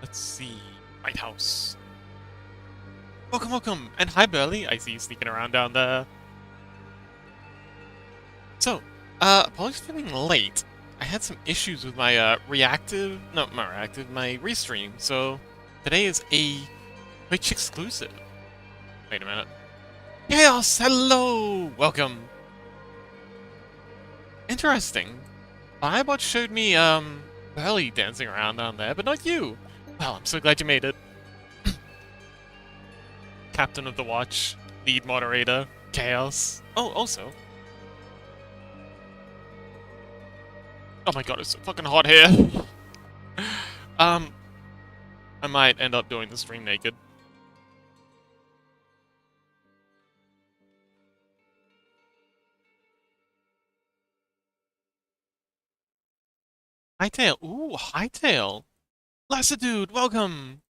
Let's see. Lighthouse. Welcome, welcome! And hi, Burley. I see you sneaking around down there. So, apologies for being late. I had some issues with my, my restream, so today is a Twitch exclusive. Wait a minute. Chaos, hello! Welcome. Interesting. Firebot showed me, Burley dancing around down there, but not you. Well, I'm so glad you made it. Captain of the Watch, lead moderator, Chaos. Oh, also. Oh my god, it's so fucking hot here. I might end up doing the stream naked. Hightail, ooh, Hightail. Dude, welcome.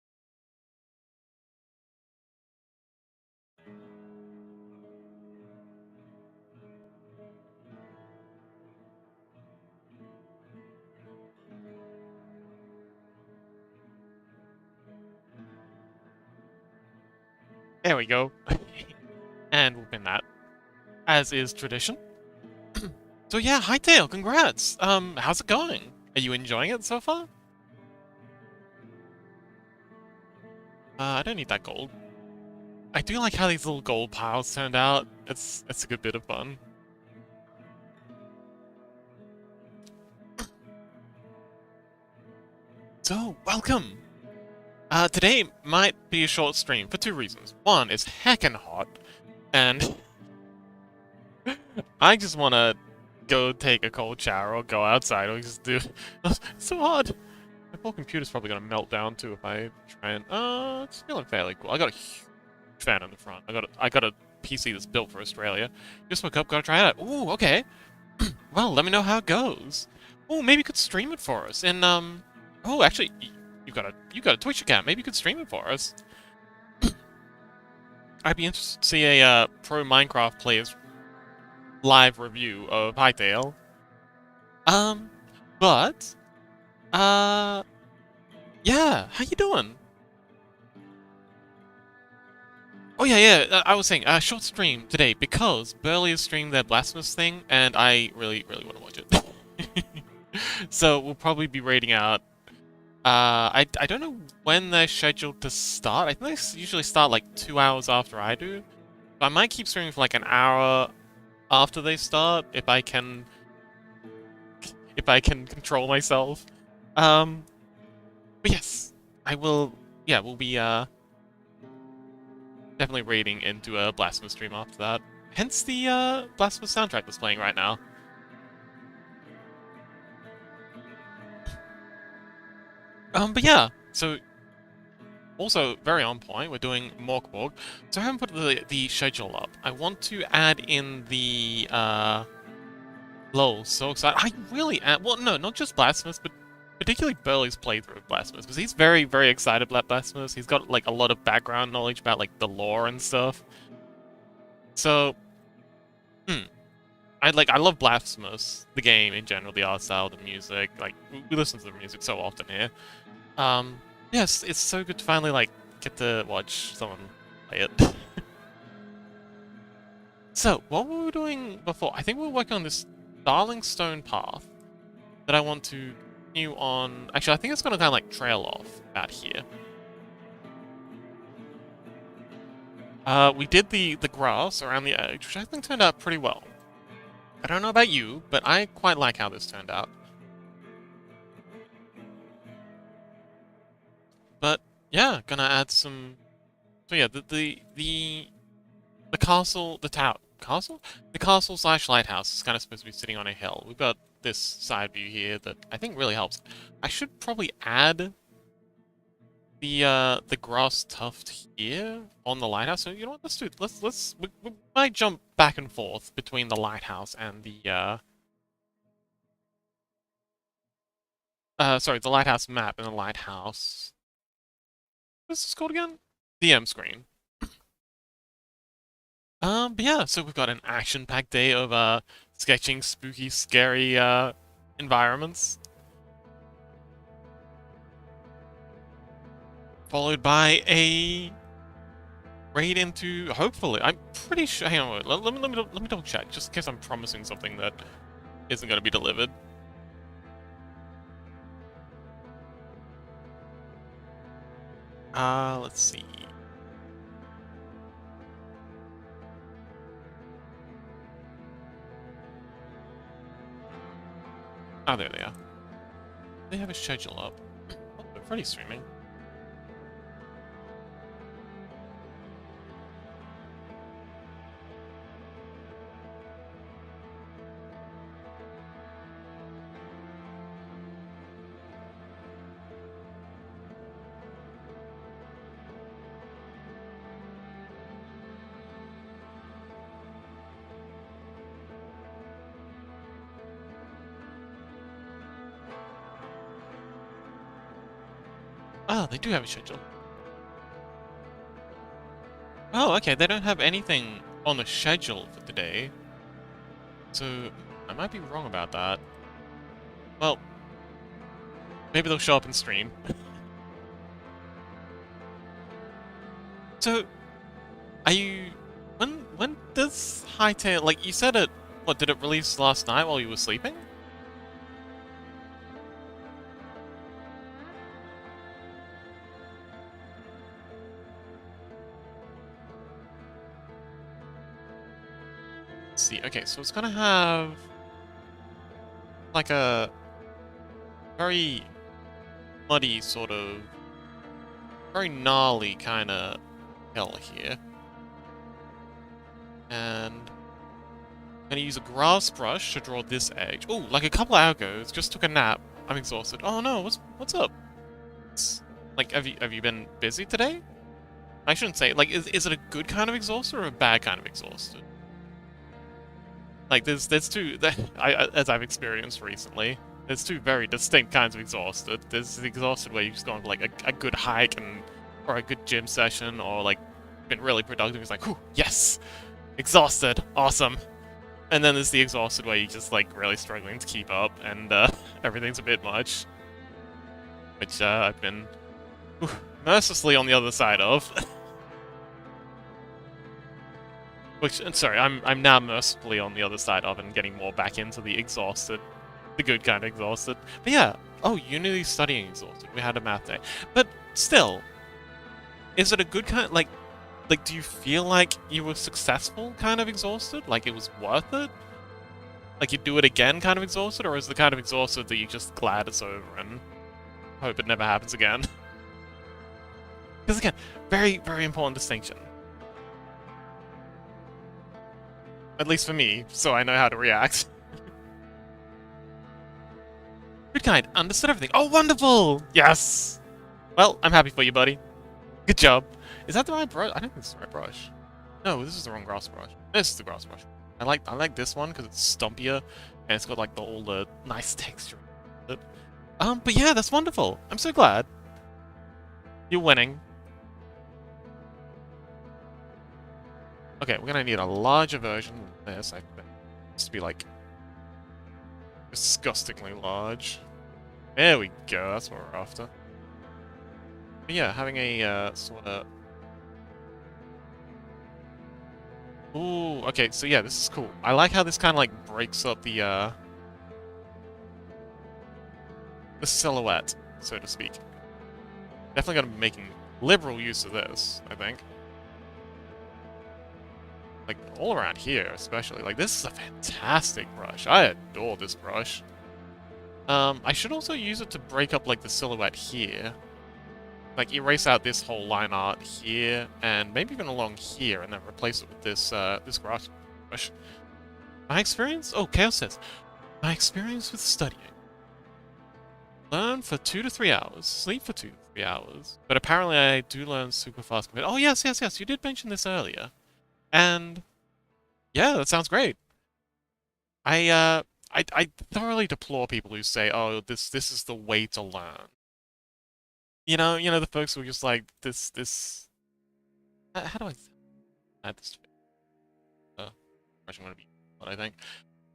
There we go. And we'll pin that, as is tradition. So yeah, Hightail, congrats. How's it going? Are you enjoying it so far? I don't need that gold. I do like how these little gold piles turned out. It's a good bit of fun. So, welcome! Today might be a short stream for two reasons. One, it's heckin' hot, and I just wanna go take a cold shower or go outside or just do... It's so hot! My whole computer's probably gonna melt down too if I try and... it's feeling fairly cool. I got a huge fan in the front. I got a PC that's built for Australia. Just woke up, gotta try it out. Ooh, okay. Well, let me know how it goes. Oh, maybe you could stream it for us. And oh, actually, you got a Twitch account. Maybe you could stream it for us. I'd be interested to see a pro Minecraft player's live review of Hytale. But yeah, how you doing? Oh yeah, I was saying, short stream today because Burley has streamed their Blasphemous thing, and I really want to watch it. So we'll probably be raiding out. I don't know when they're scheduled to start. I think they usually start like 2 hours after I do. But I might keep streaming for like an hour after they start if I can control myself. But yes, I will. Yeah, we'll be definitely raiding into a Blasphemous stream after that. Hence the Blasphemous soundtrack that's playing right now. But yeah, so also very on point. We're doing Morkborg, so I haven't put the schedule up. I want to add in the lol. So excited! I really am. Well, no, not just Blasphemous, but particularly Burley's playthrough of Blasphemous, because he's very excited about Blasphemous. He's got like a lot of background knowledge about like the lore and stuff. So, I love Blasphemous, the game in general, the art style, the music. Like we listen to the music so often here. Yes, it's so good to finally like get to watch someone play it. So, what were we doing before? I think we were working on this Darling Stone path that I want to continue on. Actually, I think it's gonna kind of like trail off out here. We did the grass around the edge, which I think turned out pretty well. I don't know about you, but I quite like how this turned out. But yeah, gonna add some. So yeah, the castle, the tower, castle, the castle slash lighthouse is kind of supposed to be sitting on a hill. We've got this side view here that I think really helps. I should probably add the grass tuft here on the lighthouse. So you know what? Let's do. We might jump back and forth between the lighthouse and the sorry, the lighthouse map and the lighthouse. What's this called again? DM screen. But yeah, so we've got an action-packed day of sketching spooky, scary environments. followed by a raid into, hopefully, I'm pretty sure, hang on, wait, let me double check, just in case I'm promising something that isn't going to be delivered. Let's see. Oh, there they are. They have a schedule up. Oh, they're already streaming. Oh, they do have a schedule. Oh, okay, they don't have anything on the schedule for today. So, I might be wrong about that. Well, maybe they'll show up in stream. So, are you... When does Hytale... Like, you said it... What, did it release last night while you were sleeping? Let's see, okay, so it's gonna have... like a... very... muddy sort of... very gnarly kind of hell here. And... I'm gonna use a grass brush to draw this edge. Oh, like a couple hours, just took a nap. I'm exhausted. Oh no, what's up? Like, have you been busy today? I shouldn't say. Like, is it a good kind of exhausted or a bad kind of exhausted? Like, there's two. As I've experienced recently, there's two very distinct kinds of exhausted. There's the exhausted where you've just gone for like a good hike or a good gym session, or like been really productive. It's like, whew, yes, exhausted, awesome. And then there's the exhausted where you're just like really struggling to keep up, and everything's a bit much, which I've been mercilessly on the other side of. Which, sorry, I'm now mercifully on the other side of and getting more back into the exhausted, the good kind of exhausted. But yeah, oh, Unity studying exhausted. We had a math day, but still, is it a good kind? Like, do you feel like you were successful kind of exhausted? Like it was worth it? Like you'd do it again kind of exhausted, or is the kind of exhausted that you're just glad it's over and hope it never happens again? Because again, very, very important distinction. At least for me, so I know how to react. Good kind, understood everything. Oh, wonderful! Yes! Well, I'm happy for you, buddy. Good job. Is that the right brush? I don't think it's the right brush. No, this is the wrong grass brush. This is the grass brush. I like this one because it's stumpier and it's got like all the nice texture. But yeah, that's wonderful. I'm so glad. You're winning. Okay, we're gonna need a larger version of this. I bet it's to be like disgustingly large. There we go. That's what we're after. But yeah, having a sort of. Ooh, okay. So yeah, this is cool. I like how this kind of like breaks up the silhouette, so to speak. Definitely gonna be making liberal use of this, I think. Like, all around here, especially. Like, this is a fantastic brush. I adore this brush. I should also use it to break up, like, the silhouette here. Like, erase out this whole line art here, and maybe even along here, and then replace it with this, this grass brush. My experience? Oh, Chaos says, my experience with studying. Learn for 2 to 3 hours. Sleep for 2 to 3 hours. But apparently I do learn super fast. Oh, yes, you did mention this earlier. And yeah, that sounds great. I thoroughly deplore people who say, "Oh, this is the way to learn." You know, the folks who are just like this. How do I add this? I'm gonna be what I think.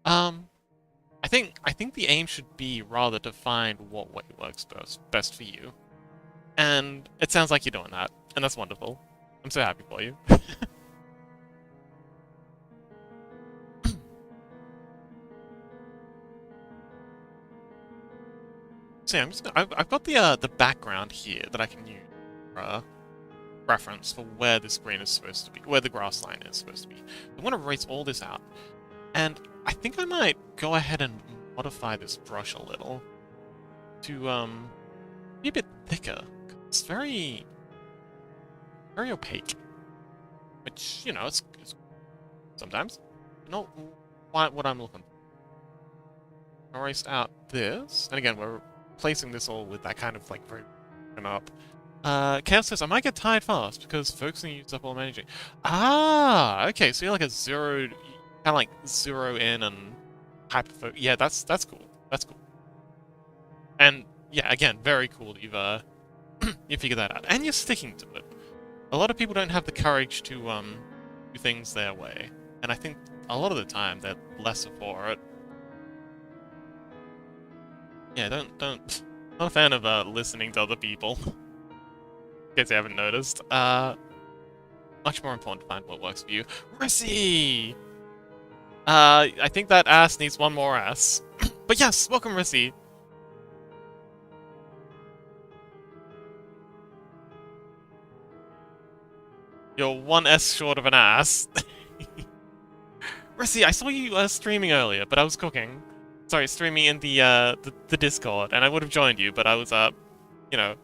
I think the aim should be rather to find what way works best for you, And it sounds like you're doing that, and that's wonderful. I'm so happy for you. So yeah, I've got the background here that I can use for reference for where the screen is supposed to be, where the grass line is supposed to be. I want to erase all this out, and I think I might go ahead and modify this brush a little to be a bit thicker. It's very opaque, which it's sometimes not quite what I'm looking for. Erase out this, and again we're replacing this all with that kind of like very up. Chaos says, I might get tired fast because focusing uses up all my energy. Ah, okay, so you're like a kind of like zero in and hyper focus. Yeah, that's cool. That's cool. And yeah, again, very cool that you've you figured that out, and you're sticking to it. A lot of people don't have the courage to do things their way, and I think a lot of the time they're lesser for it. Yeah, don't. Not a fan of listening to other people. In case you haven't noticed. Much more important to find what works for you. Rissy! I think that ass needs one more ass. But yes, welcome Rissy! You're one S short of an ass. Rissy, I saw you streaming earlier, but I was cooking. Sorry, streaming in the Discord, and I would have joined you, but I was, I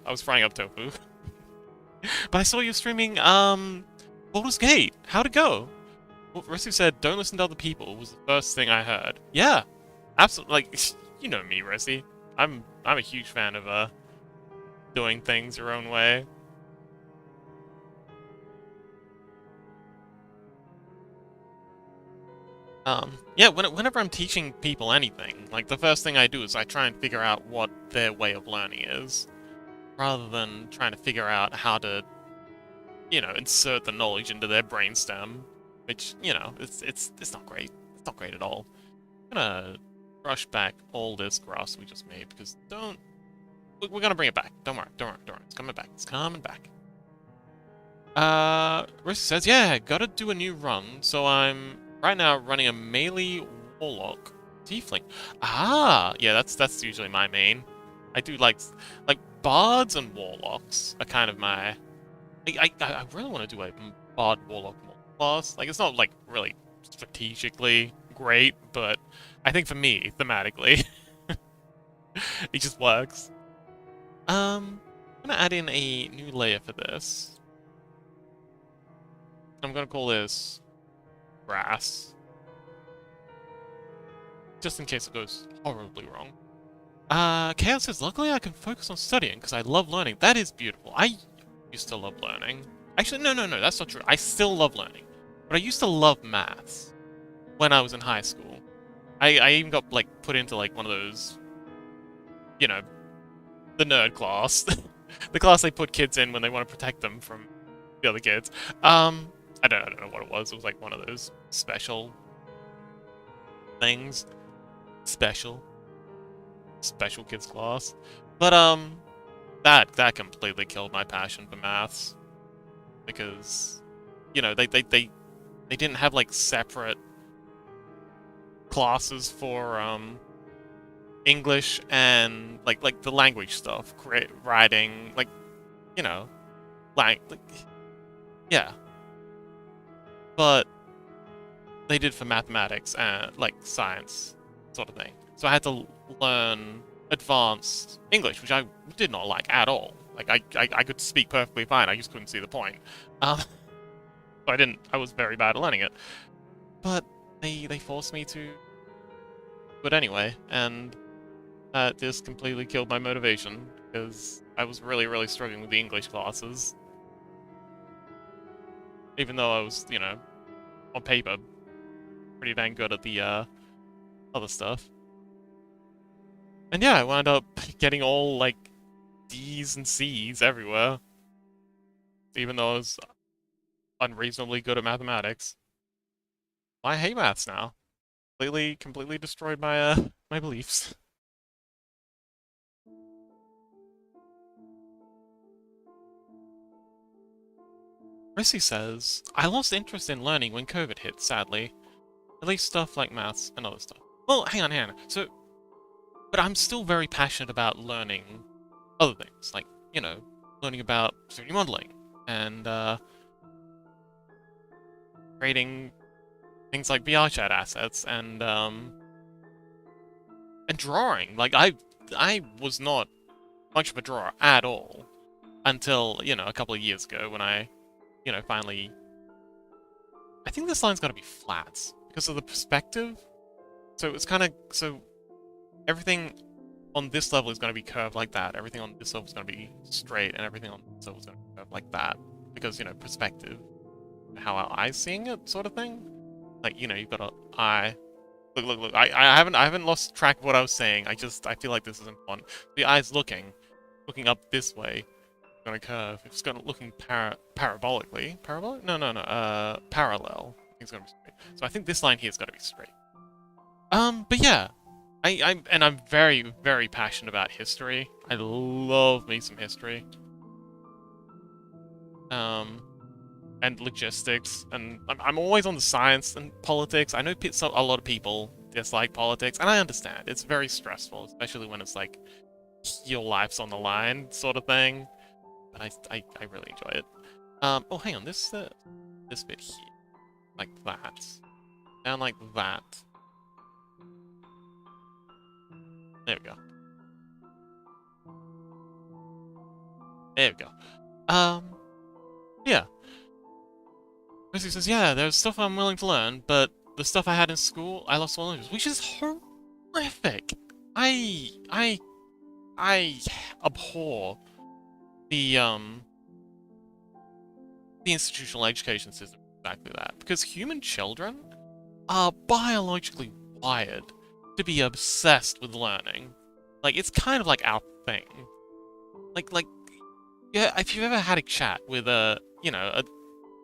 was frying up tofu. But I saw you streaming, Baldur's Gate. How'd it go? Well, Rissy said, don't listen to other people, was the first thing I heard. Yeah, absolutely. Like, you know me, Rissy. I'm a huge fan of, doing things your own way. Yeah, whenever I'm teaching people anything, like, the first thing I do is I try and figure out what their way of learning is, rather than trying to figure out how to, insert the knowledge into their brainstem, which, it's not great. It's not great at all. I'm gonna brush back all this grass we just made, because we're gonna bring it back. Don't worry. It's coming back. It's coming back. Rissa says, yeah, gotta do a new run, so I'm right now running a melee warlock tiefling. Ah, yeah, that's usually my main. I do like bards and warlocks are kind of my. I really want to do a bard warlock class. Like, it's not like really strategically great, but I think for me thematically, it just works. I'm gonna add in a new layer for this. I'm gonna call this grass. Just in case it goes horribly wrong. Chaos says, luckily I can focus on studying because I love learning. That is beautiful. I used to love learning. Actually, no, that's not true. I still love learning. But I used to love maths when I was in high school. I even got, like, put into, like, one of those, the nerd class. The class they put kids in when they want to protect them from the other kids. I don't know what it was. It was like one of those special things. Special kids class. But that completely killed my passion for maths. Because they didn't have like separate classes for English and like the language stuff, writing, yeah. But they did for mathematics and like science sort of thing. So I had to learn advanced English, which I did not like at all. Like I could speak perfectly fine. I just couldn't see the point. So I was very bad at learning it. But they forced me to do it anyway, and that just completely killed my motivation because I was really struggling with the English classes. Even though I was, on paper, pretty dang good at the other stuff. And yeah, I wound up getting all, like, D's and C's everywhere. Even though I was unreasonably good at mathematics. I hate maths now. Completely destroyed my, my beliefs. Rissy says, I lost interest in learning when COVID hit, sadly. At least stuff like maths and other stuff. Well, hang on. So, but I'm still very passionate about learning other things, like, you know, learning about 3D modeling and creating things like VR chat assets and drawing. Like, I was not much of a drawer at all until, you know, a couple of years ago when I, you know, finally... I think this line's got to be flat because of the perspective. So it's kind of... So everything on this level is going to be curved like that. Everything on this level is going to be straight, and everything on this level is going to be curved like that. Because, you know, perspective. How our eyes seeing it, sort of thing. Like, you know, you've got an eye... Look. I haven't lost track of what I was saying. I feel like this is important. The eye's looking up this way. It's gonna curve. It's gonna looking parabolically. Parabolic? No. Parallel. It's gonna be straight. So I think this line here's gotta be straight. But yeah. I'm very, very passionate about history. I love me some history. And logistics, and I'm always on the science and politics. I know a lot of people dislike politics, and I understand. It's very stressful, especially when it's like your life's on the line sort of thing. But I really enjoy it. Oh, hang on, this bit here, like that, down like that. There we go. There we go. Yeah. Missy says, yeah, there's stuff I'm willing to learn, but the stuff I had in school, I lost all interest, which is horrific. I abhor the institutional education system, exactly that. Because human children are biologically wired to be obsessed with learning. Like, it's kind of like our thing. Like, yeah, if you've ever had a chat with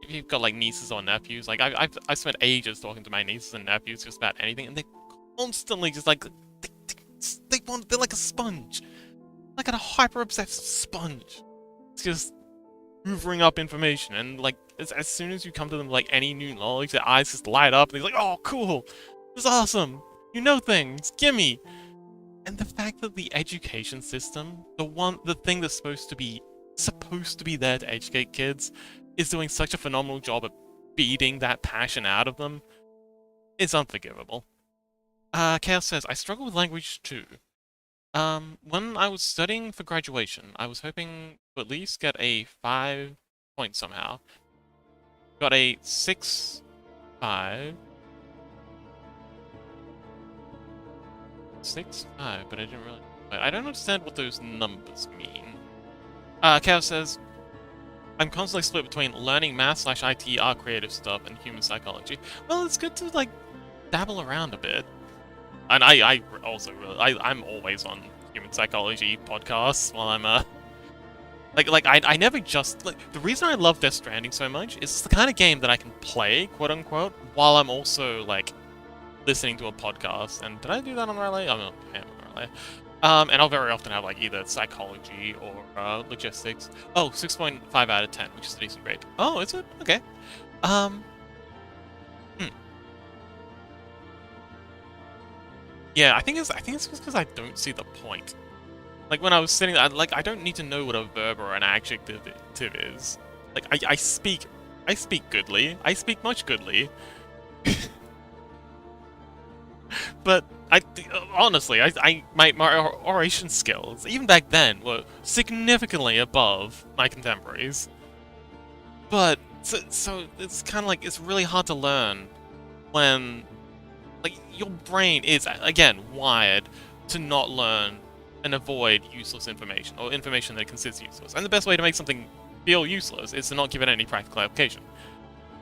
if you've got like nieces or nephews, like I've spent ages talking to my nieces and nephews just about anything, and they're constantly just like they're like a sponge, like a hyper obsessed sponge. It's just hoovering up information, and like as soon as you come to them with, like, any new knowledge, their eyes just light up, and they're like, "Oh, cool! This is awesome! You know things! Gimme!" And the fact that the education system, the thing that's supposed to be there to educate kids, is doing such a phenomenal job at beating that passion out of them, it's unforgivable. Chaos says, I struggle with language too. When I was studying for graduation, I was hoping to at least get a 5 point somehow. Got a 6.5. 6.5, but I didn't really... I don't understand what those numbers mean. Chaos says, I'm constantly split between learning math/IT, art, creative stuff, and human psychology. Well, it's good to, like, dabble around a bit. And I also really... I'm always on human psychology podcasts while I'm, I never just... Like, the reason I love Death Stranding so much is it's the kind of game that I can play, quote-unquote, while I'm also, like, listening to a podcast. And did I do that on Relay? I'm not on Relay. And I'll very often have, like, either psychology or logistics. Oh, 6.5 out of 10, which is a decent grade. Oh, is it? Okay. Yeah, I think it's just because I don't see the point. Like, when I was sitting there, I don't need to know what a verb or an adjective is. Like, I speak goodly. I speak much goodly. But honestly, my oration skills, even back then, were significantly above my contemporaries. But so it's kind of like, it's really hard to learn when, like, your brain is, again, wired to not learn and avoid useless information, or information that considers useless. And the best way to make something feel useless is to not give it any practical application.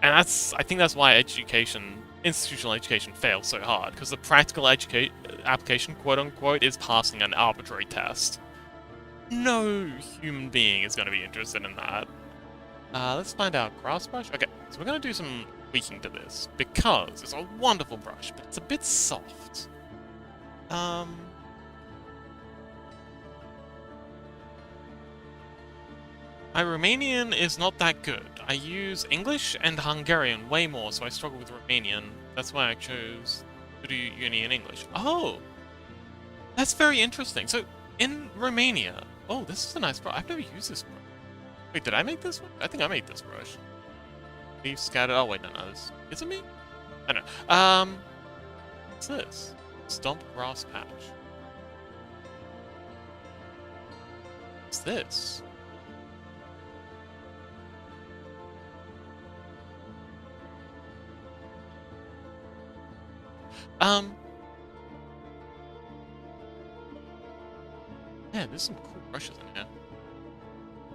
And I think that's why institutional education fails so hard, because the practical application, quote-unquote, is passing an arbitrary test. No human being is going to be interested in that. Let's find out grass brush. Okay, so we're going to do some tweaking to this, because it's a wonderful brush, but it's a bit soft. My Romanian is not that good. I use English and Hungarian way more, so I struggle with Romanian. That's why I chose to do uni in English. Oh! That's very interesting. So, in Romania... Oh, this is a nice brush. I've never used this brush. Wait, did I make this one? I think I made this brush. Leaves scattered... Oh, wait, no, this... Is it me? I don't know. What's this? Stomp grass patch. What's this? Yeah, there's some cool brushes in here.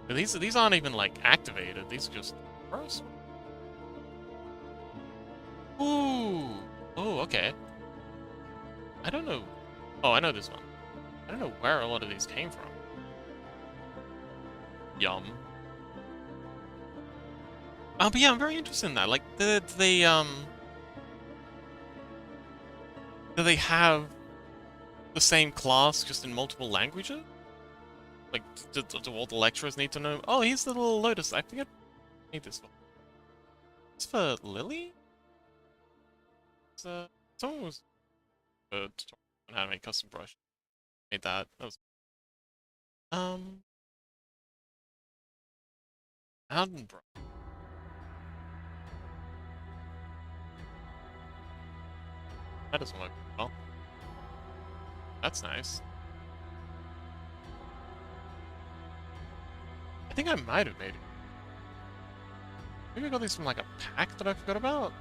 But these aren't even like activated. These are just gross. Ooh. Oh, okay. I don't know. Oh, I know this one. I don't know where a lot of these came from. Yum. But yeah, I'm very interested in that. Like, do they have the same class just in multiple languages? Like, do all the lecturers need to know? Oh, here's the little lotus. I think I made this one. It's for Lily? Someone was tutorial on how to make custom brush. Made that. That was Mountain brush. That doesn't look well. That's nice. I think I might have made it. Maybe I got these from like a pack that I forgot about.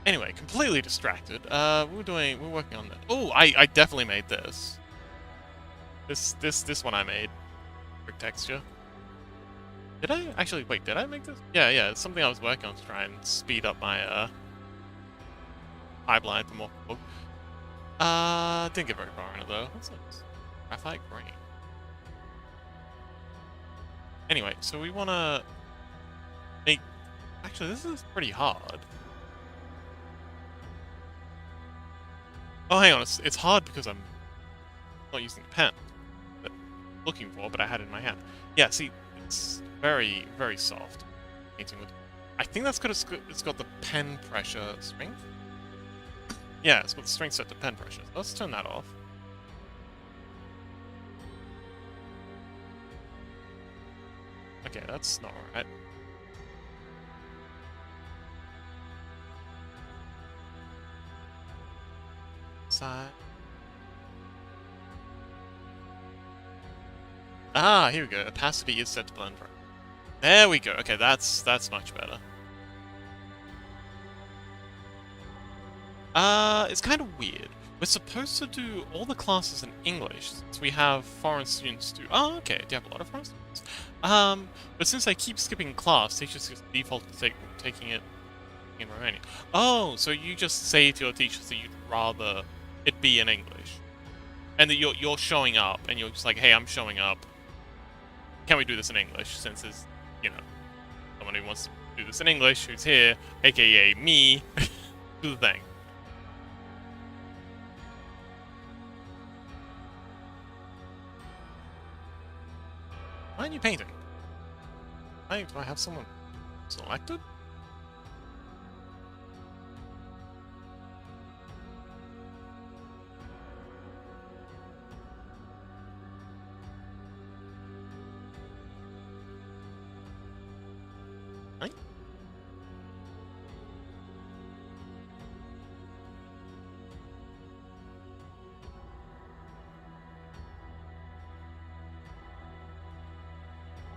Anyway, completely distracted. We're working on that. Oh, I definitely made this. This one I made. Brick texture. Did I? Actually, wait, did I make this? Yeah, it's something I was working on to try and speed up my, pipeline for more. Didn't get very far in it, though. What's this? Graphite green. Anyway, so we wanna make... Actually, this is pretty hard. Oh, hang on, it's hard because I'm not using the pen that I'm looking for, but I had it in my hand. Yeah, see, it's very, very soft. Painting with... I think that's because it's got the pen pressure strength. Yeah, it's got the strength set to pen pressure. Let's turn that off. Okay, that's not right. Side. Ah, here we go. Opacity is set to blend. There we go. Okay, that's much better. It's kind of weird. We're supposed to do all the classes in English, since we have foreign students too. Oh, okay. Do you have a lot of foreign students? But since I keep skipping class, teachers just default to taking it in Romanian. Oh, so you just say to your teachers that you'd rather it be in English, and that you're showing up, and you're just like, hey, I'm showing up. Can we do this in English? Since there's, you know, someone who wants to do this in English who's here, aka me, do the thing. Why aren't you painting? Do I have someone selected? Right?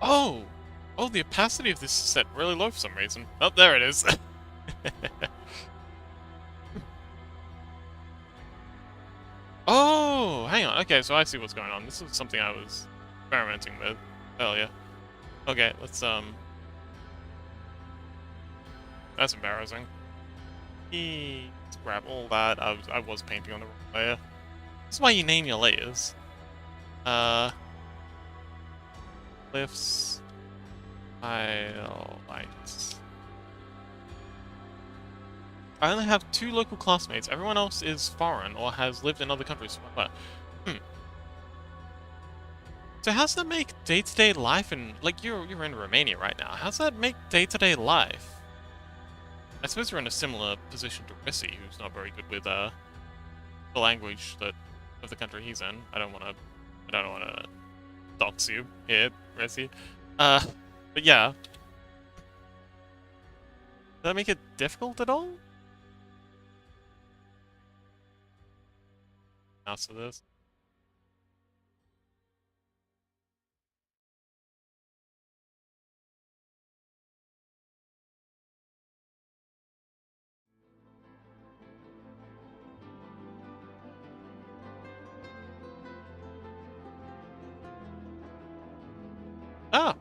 Oh! Oh, the opacity of this is set really low for some reason. Oh, there it is. Oh, hang on. Okay, so I see what's going on. This is something I was experimenting with earlier. Okay, let's that's embarrassing. Let's grab all that. I was painting on the wrong layer. This is why you name your layers. Lifts. Highlights. I only have 2 local classmates. Everyone else is foreign or has lived in other countries. Hmm. So how's that make day-to-day life and like you're in Romania right now? How's that make day-to-day life? I suppose you're in a similar position to Rissy, who's not very good with the language that of the country he's in. I don't wanna dox you here, Rissy. Uh, but yeah, does that make it difficult at all? Answer this. Ah,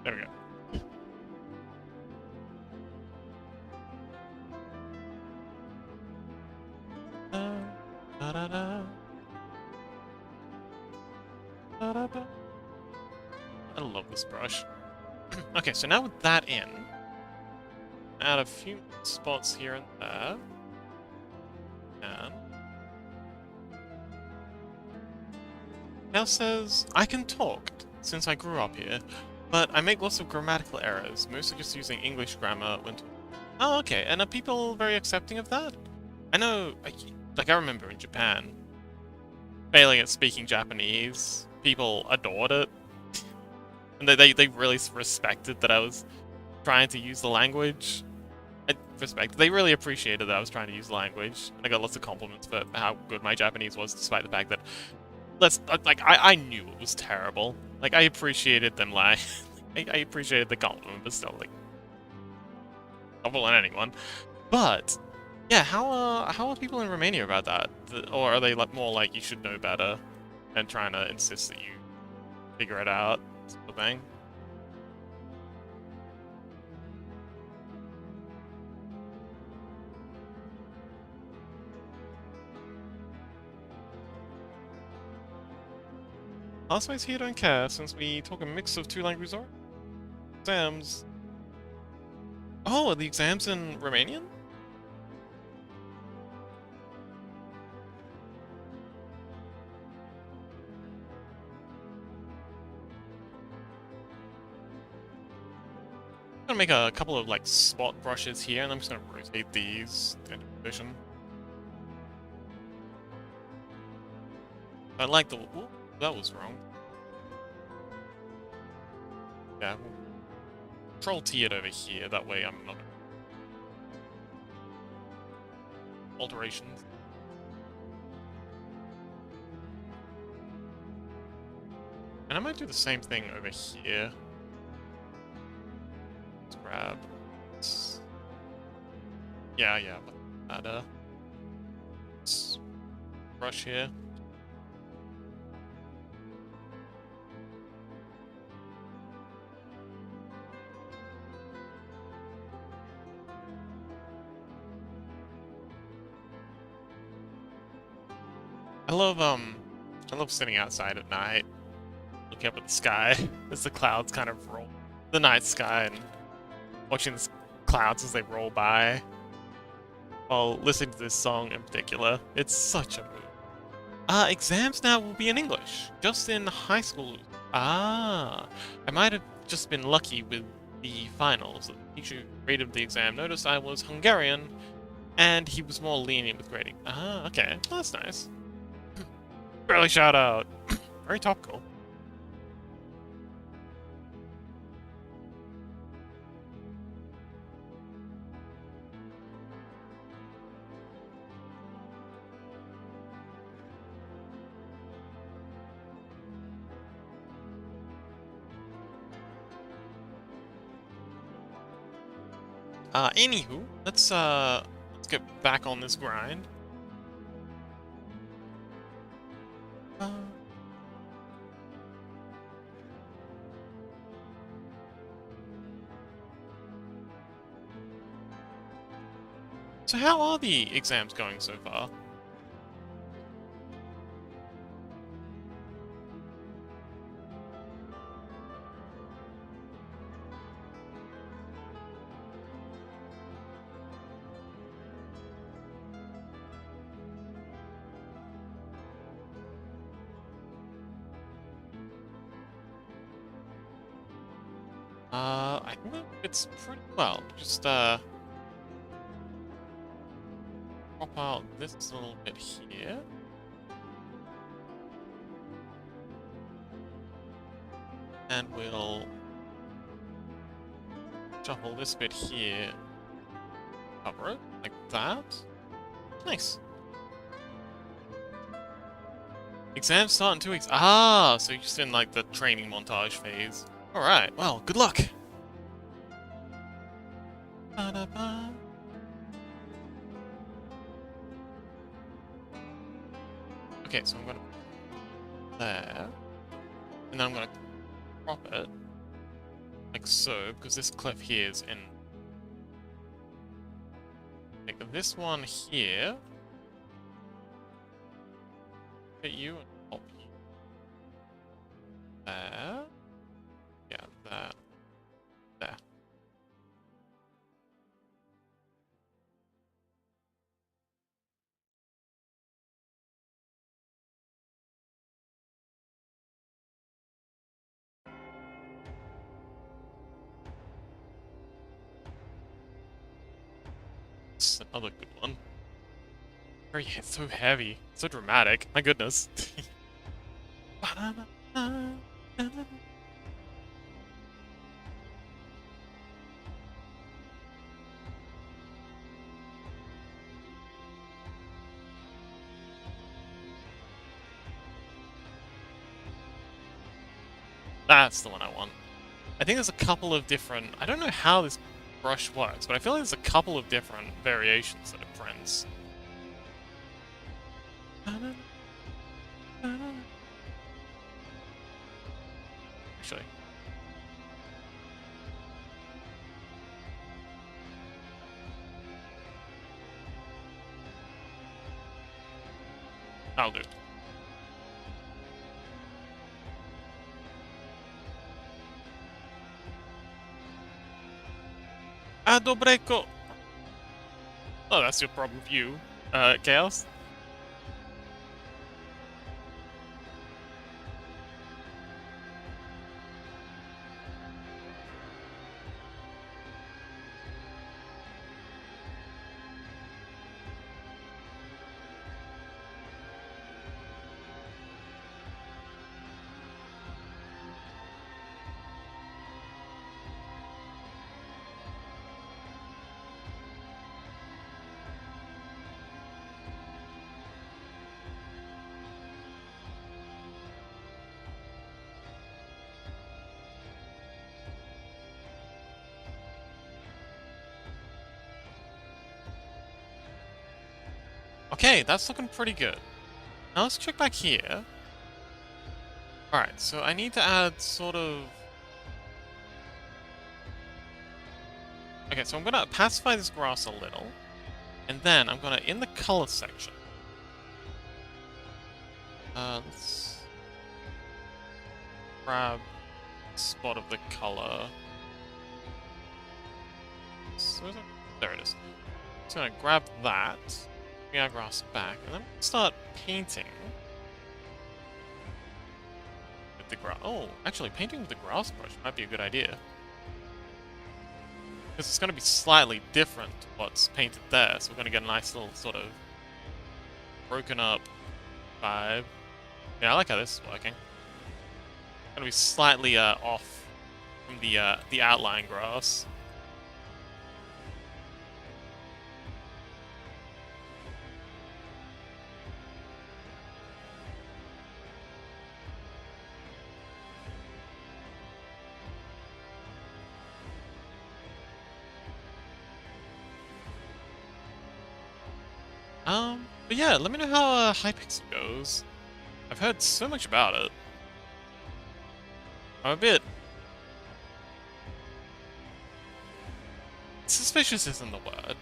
there we go. Da-da-da, da-da-da. I love this brush. Okay, so now with that in, add a few spots here and there. And now says, I can talk, since I grew up here, but I make lots of grammatical errors, mostly just using English grammar when talking. Oh, okay, and are people very accepting of that? I know, like I remember in Japan, failing at speaking Japanese, people adored it. And they really respected that I was trying to use the language. They really appreciated that I was trying to use the language. And I got lots of compliments for how good my Japanese was, despite the fact that I knew it was terrible. Like I appreciated them like I appreciated the compliment, but still like not bullying anyone. But yeah, how are people in Romania about that? Or are they like more like you should know better and trying to insist that you figure it out, sort of thing? Classmates here don't care since we talk a mix of 2 languages or exams. Oh, are the exams in Romanian? I'm gonna make a couple of like spot brushes here, and I'm just gonna rotate these into position. I like the. Ooh, that was wrong. Yeah, we'll Control T it over here. That way, I'm not alterations. And I might do the same thing over here. Let's grab. Yeah. Add a brush here. I love sitting outside at night, looking up at the sky as the clouds kind of roll, the night sky, and watching the clouds as they roll by, while listening to this song in particular. It's such a mood. Exams now will be in English, just in high school. Ah, I might have just been lucky with the finals. The teacher who graded the exam noticed I was Hungarian, and he was more lenient with grading. Ah, okay, well, that's nice. Early shout out. Very topical. Anywho, let's get back on this grind. Uh, so how are the exams going so far? I think that fits pretty well. Just, pop out this little bit here. And we'll shuffle this bit here. Cover it, like that. Nice. Exams start in 2 weeks. Ah, so you're just in, like, the training montage phase. Alright, well, good luck! Ba-da-ba. Okay, so I'm gonna put there. And then I'm gonna crop it. Like so, because this cliff here is in. Take this one here. Hit you and pop you. There. Yeah, there. There. This is another good one. Very so heavy, so dramatic. My goodness. That's the one I want. I think there's a couple of different. I don't know how this brush works, but I feel like there's a couple of different variations that it prints. Actually. I'll do it. Adobreko! Oh, that's your problem with you, Chaos. Okay, that's looking pretty good. Now let's check back here. Alright, so I need to add sort of... Okay, so I'm gonna pacify this grass a little. And then I'm gonna, in the color section... let's... grab a spot of the color. So there it is. So I'm gonna grab that. Bring our grass back, and then start painting with the grass. Oh, actually, painting with the grass brush might be a good idea. Because it's going to be slightly different to what's painted there, so we're going to get a nice little sort of broken up vibe. Yeah, I like how this is working. Going to be slightly off from the outline grass. But yeah, let me know how Hypixel goes. I've heard so much about it. I'm a bit... suspicious isn't the word.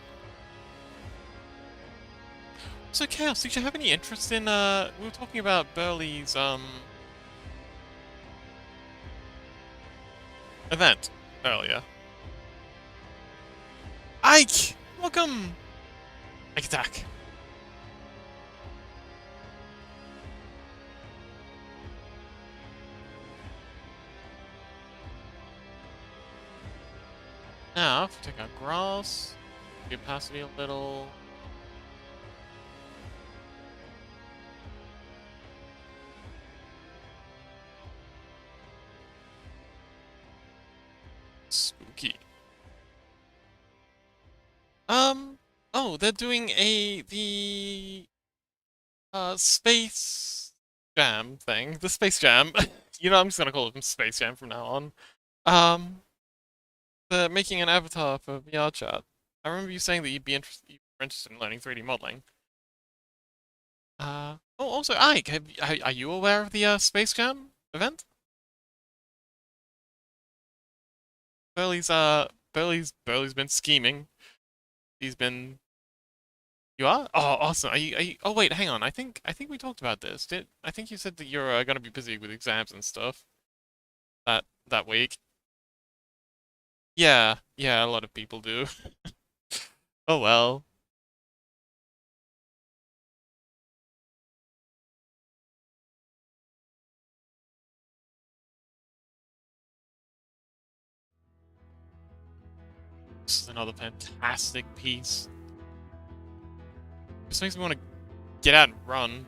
So Chaos, did you have any interest in, we were talking about Burley's, event earlier. Ike! Welcome! Ike attack. Now, if we take our grass, the opacity a little. Spooky. Oh, they're doing the space jam thing. The space jam. You know, I'm just gonna call it space jam from now on. Um, they're making an avatar for VR chat. I remember you saying that you'd be interested in learning 3D modeling. Oh, also, Ike, are you aware of the space jam event? Burley's been scheming. He's been. You are? Oh, awesome. Are you? Oh, wait, hang on. I think we talked about this. I think you said that you're gonna be busy with exams and stuff that week. Yeah, yeah, a lot of people do. Oh well. This is another fantastic piece. This makes me want to get out and run.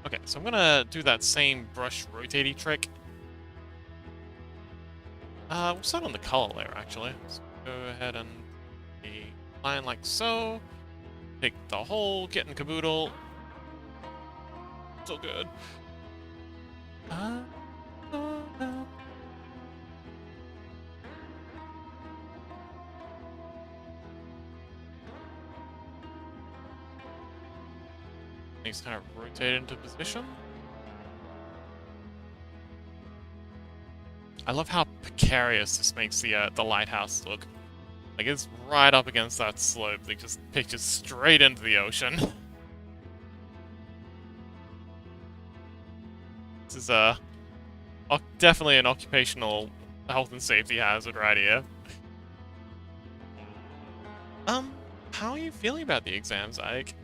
Okay, so I'm gonna do that same brush rotating trick. We'll start on the color layer actually. So go ahead and a line like so. Take the whole kit and caboodle. So good. Uh, He's kind of rotated into position. I love how precarious this makes the lighthouse look. Like it's right up against that slope that just pitches straight into the ocean. This is definitely an occupational health and safety hazard right here. Um, how are you feeling about the exams, Ike?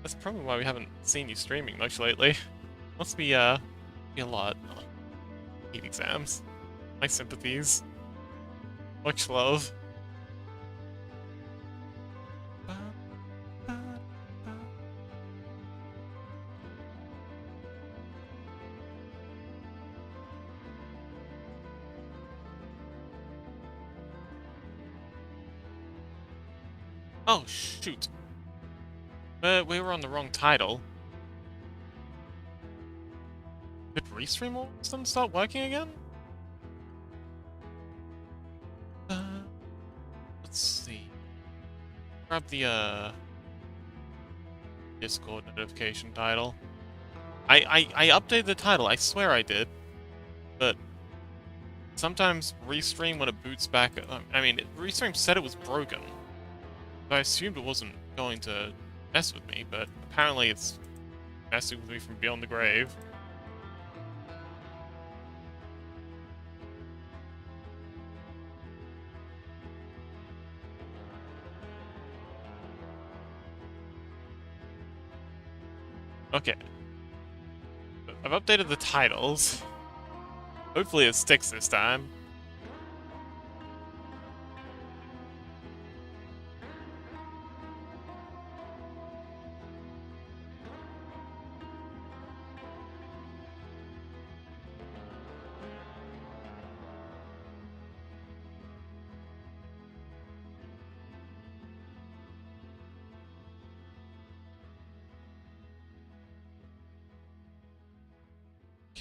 That's probably why we haven't seen you streaming much lately. Must be a lot. Hate exams. My sympathies. Much love. Oh, shoot. We were on the wrong title. Did Restream all of a sudden start working again? Uh, let's see. Grab the, Discord notification title. I updated the title, I swear I did. But sometimes Restream, when it boots back, I mean, Restream said it was broken. So I assumed it wasn't going to mess with me, but apparently it's messing with me from beyond the grave. Okay. I've updated the titles. Hopefully it sticks this time.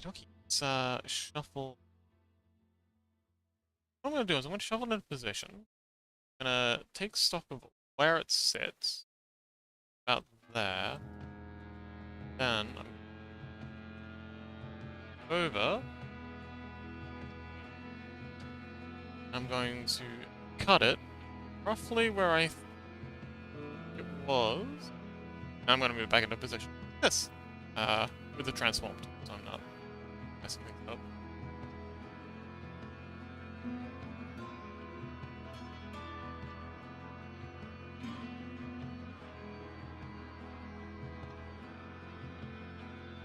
Okay, let's shuffle. What I'm gonna do is I'm gonna shuffle into position. I'm gonna take stock of where it sits. About there. Then I'm over. I'm going to cut it roughly where I think it was. I'm gonna move back into position. This. With the transformed, so I'm not messing things up.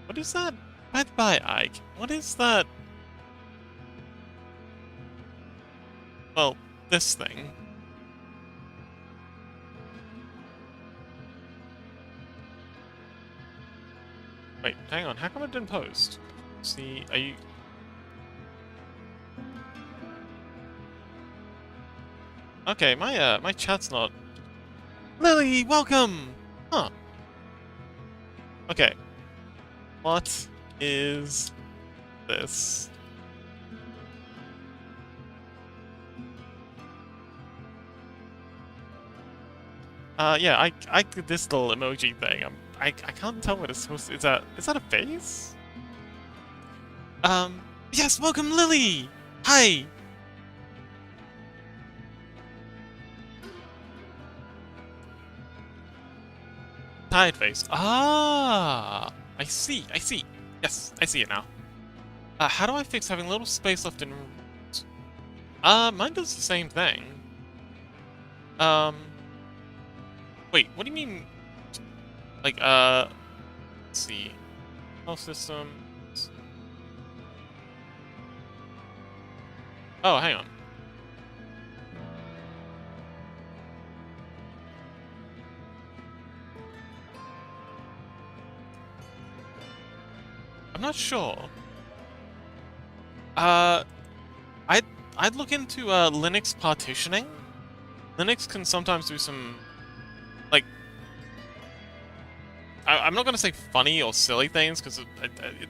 What is that? By the by, Ike, what is that? Well, this thing. Wait, hang on, how come it didn't post? See, are you... Okay, my chat's not... Lily, welcome! Huh. Okay. What is this? Yeah, I did this little emoji thing. I can't tell what it's supposed to... Is that a face? Yes, welcome Lily! Hi! Tired face. Ah! I see. Yes, I see it now. How do I fix having little space left in rooms? Mine does the same thing. Wait, what do you mean? Like, let's see. Health systems. Oh, hang on. I'm not sure. I'd look into Linux partitioning. Linux can sometimes do some, like, I'm not gonna say funny or silly things because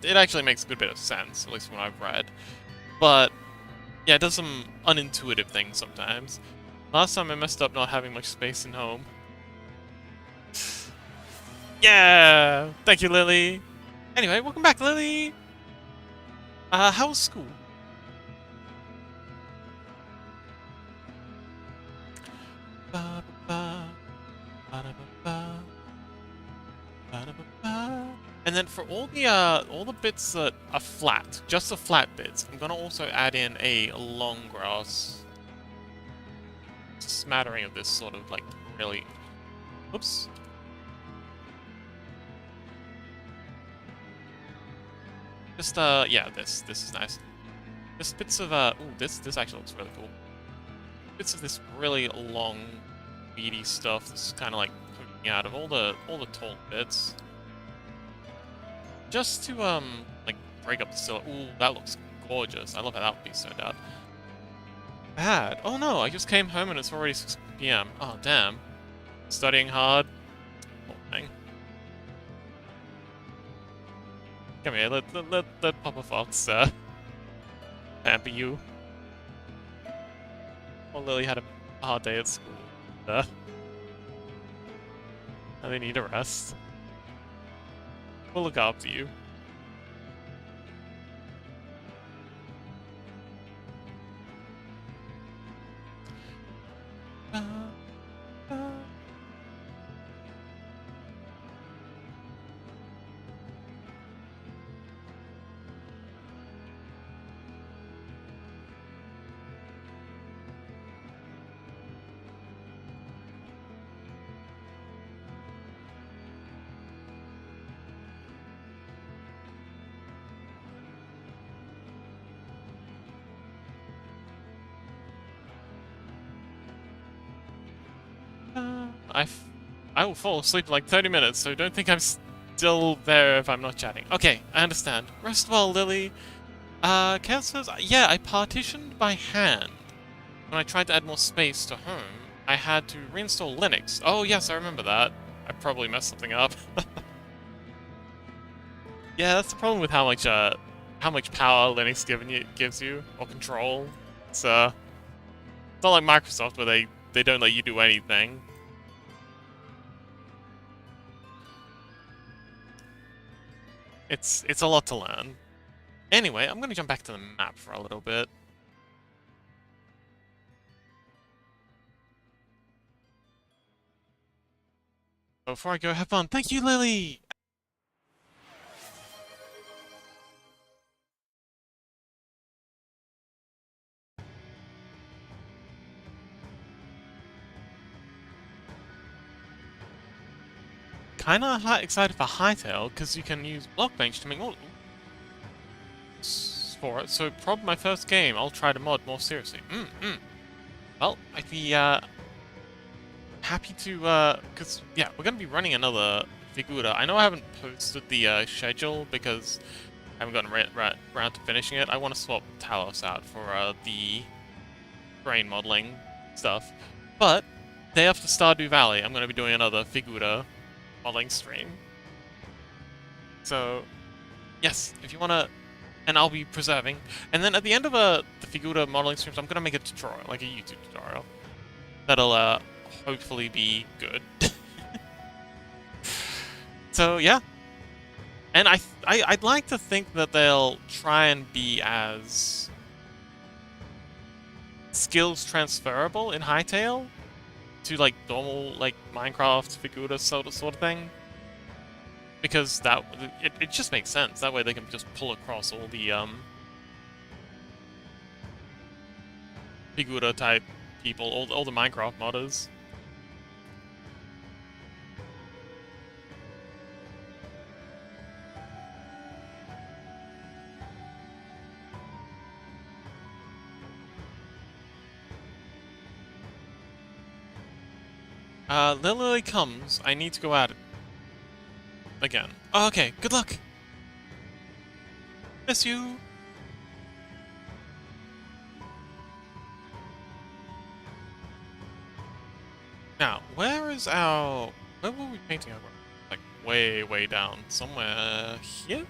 it actually makes a good bit of sense, at least from what I've read. But yeah, it does some unintuitive things sometimes. Last time I messed up not having much space in home. Yeah, thank you, Lily. Anyway, welcome back, Lily. How was school? Ba, ba, ba, ba, ba, ba, ba, ba. And then for all the bits that are flat, just the flat bits, I'm gonna also add in a long grass. Smattering of this sort of like really. Oops. Just yeah, this is nice. Just bits of ooh, this actually looks really cool. Bits of this really long, weedy stuff that's kind of like poking out of all the tall bits. Just to like break up the silhouette. Ooh, that looks gorgeous. I love how that would be turned out. Bad. Oh no, I just came home and it's already 6 PM. Oh damn. Studying hard. Poor thing. Come here, let Papa Fox pamper you. Oh, Lily had a hard day at school. And they need a rest. We'll look after you. I will fall asleep in like 30 minutes, so don't think I'm still there if I'm not chatting. Okay, I understand. Rest well, Lily. Kev says, yeah, I partitioned by hand. When I tried to add more space to home, I had to reinstall Linux. Oh yes, I remember that. I probably messed something up. Yeah, that's the problem with how much power Linux gives you, or control. It's not like Microsoft where they don't let you do anything. It's a lot to learn. Anyway, I'm gonna jump back to the map for a little bit. Before I go, have fun. Thank you, Lily! Kinda excited for Hightail, because you can use Blockbench to make more for it, so probably my first game, I'll try to mod more seriously. Well, I'd be, happy to, because, yeah, we're gonna be running another Figura. I know I haven't posted the, schedule, because I haven't gotten around to finishing it. I want to swap Talos out for, the brain modeling stuff. But, day after Stardew Valley, I'm gonna be doing another Figura modeling stream. So, yes, if you wanna, and I'll be preserving. And then at the end of the Figura modeling streams, I'm gonna make a tutorial, like a YouTube tutorial. That'll, hopefully be good. So, yeah. And I'd like to think that they'll try and be as skills transferable in Hightail to, like, normal, like, Minecraft, Figura sort of thing. Because it just makes sense. That way they can just pull across all the, Figura type people, all the Minecraft modders. Lily comes. I need to go at it. Again. Oh, okay, good luck! Miss you! Now, where is our... Where were we painting our grass? Like, way down. Somewhere here?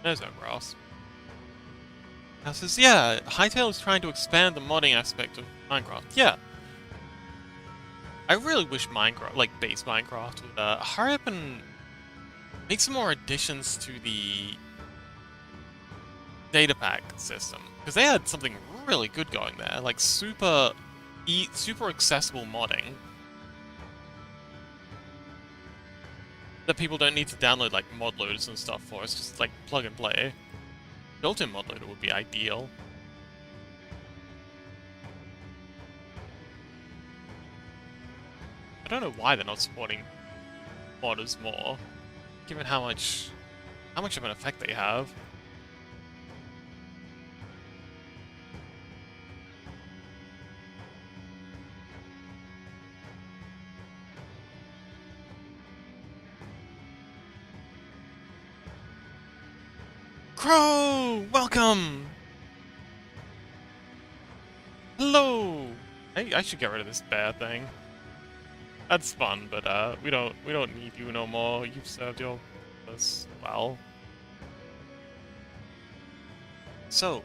There's our grass. Now says, yeah, Hytale is trying to expand the modding aspect of Minecraft. Yeah. I really wish Minecraft, like base Minecraft, would hurry up and make some more additions to the data pack system. Because they had something really good going there, like super accessible modding. That people don't need to download like mod loaders and stuff for, it's just like plug and play. Built-in mod loader would be ideal. I don't know why they're not supporting modders more, given how much of an effect they have. Crow! Welcome! Hello! I should get rid of this bear thing. That's fun, but we don't need you no more. You've served your purpose well. So,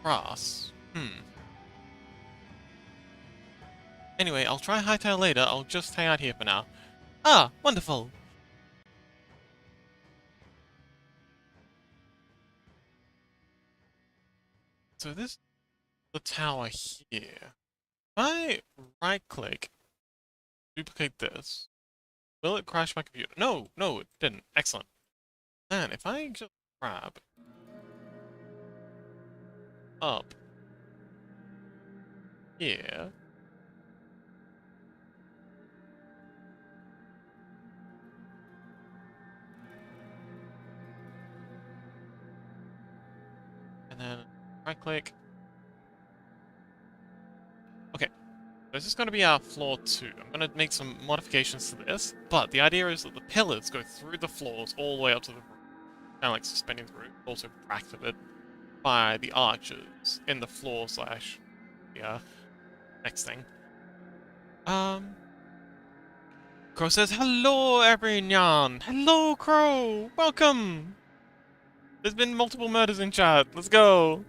grass. Anyway, I'll try Hightail later. I'll just hang out here for now. Ah, wonderful. So this is the tower here. If I right-click, duplicate this, will it crash my computer? No, it didn't. Excellent. Then, if I just grab up here, and then right-click. Okay, this is going to be our floor 2. I'm going to make some modifications to this, but the idea is that the pillars go through the floors all the way up to the roof. Kind of like suspending the roof, also bracketed by the arches in the floor slash the next thing. Crow says, hello everyone! Hello Crow! Welcome! There's been multiple murders in chat, let's go!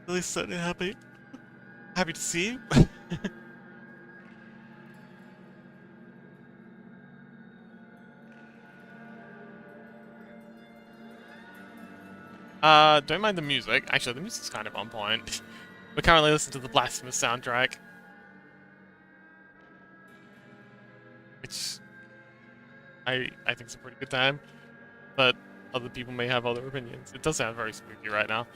Lily's certainly happy. Happy to see you. Don't mind the music. Actually, the music's kind of on point. We're currently listening to the Blasphemous soundtrack, which I think is a pretty good time, but other people may have other opinions. It does sound very spooky right now.